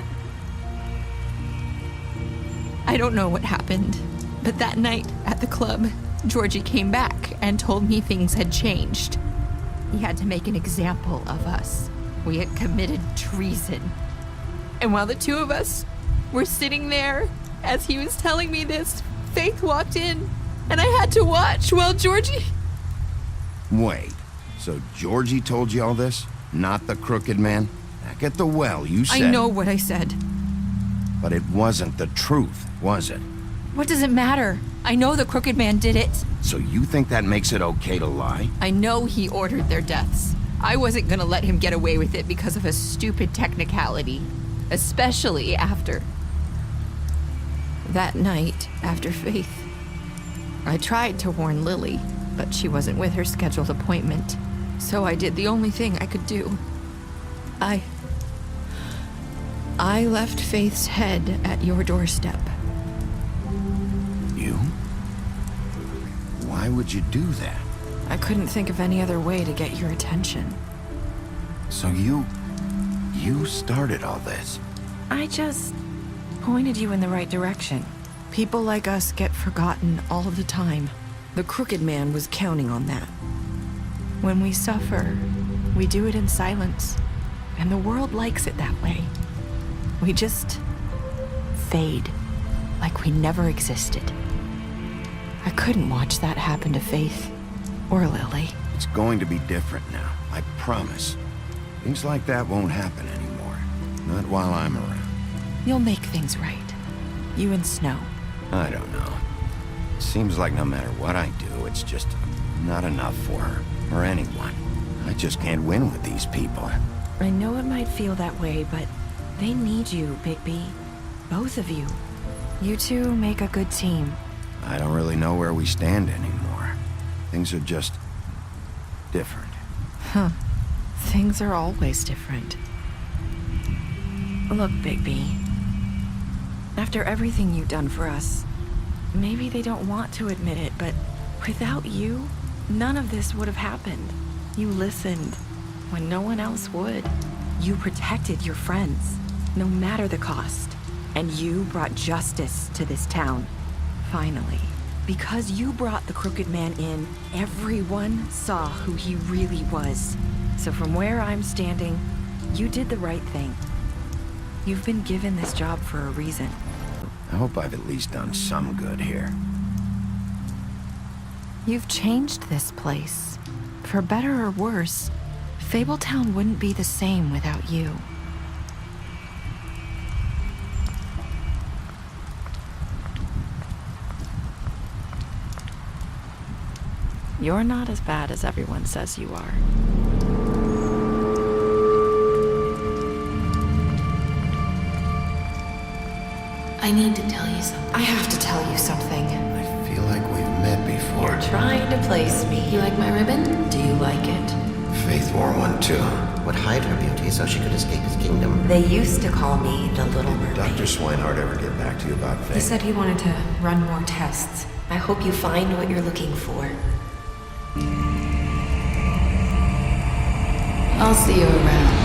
I don't know what happened. But that night at the club, Georgie came back and told me things had changed. He had to make an example of us. We had committed treason. And while the two of us were sitting there, as he was telling me this, Faith walked in, and I had to watch while Georgie... Wait, so Georgie told you all this? Not the Crooked Man? Back at the well, you said... I know what I said. But it wasn't the truth, was it? What does it matter? I know the Crooked Man did it. So you think that makes it okay to lie? I know he ordered their deaths. I wasn't gonna let him get away with it because of a stupid technicality. Especially after... That night, after Faith, I tried to warn Lily, but she wasn't with her scheduled appointment. So I did the only thing I could do. I left Faith's head at your doorstep. You? Why would you do that? I couldn't think of any other way to get your attention. So you started all this? I just pointed you in the right direction. People like us get forgotten all the time. The Crooked Man was counting on that. When we suffer, we do it in silence, and the world likes it that way. We just fade, like we never existed. I couldn't watch that happen to Faith, or Lily. It's going to be different now, I promise. Things like that won't happen anymore. Not while I'm around. You'll make things right. You and Snow. I don't know. Seems like no matter what I do, it's just not enough for her, or anyone. I just can't win with these people. I know it might feel that way, but they need you, Bigby. Both of you. You two make a good team. I don't really know where we stand anymore. Things are just different. Huh. Things are always different. Look, Bigby. After everything you've done for us, maybe they don't want to admit it, but without you, none of this would have happened. You listened when no one else would. You protected your friends, no matter the cost. And you brought justice to this town. Finally. Because you brought the Crooked Man in, everyone saw who he really was. So from where I'm standing, you did the right thing. You've been given this job for a reason. I hope I've at least done some good here. You've changed this place. For better or worse, Fabletown wouldn't be the same without you. You're not as bad as everyone says you are. I need to tell you something. I have to tell you something. I feel like we've met before. You're trying to place me. You like my ribbon? Do you like it? Faith wore one too. Would hide her beauty so she could escape his kingdom. They used to call me the Little Did Dr. Swinehart ever get back to you about Faith? He said he wanted to run more tests. I hope you find what you're looking for. I'll see you around.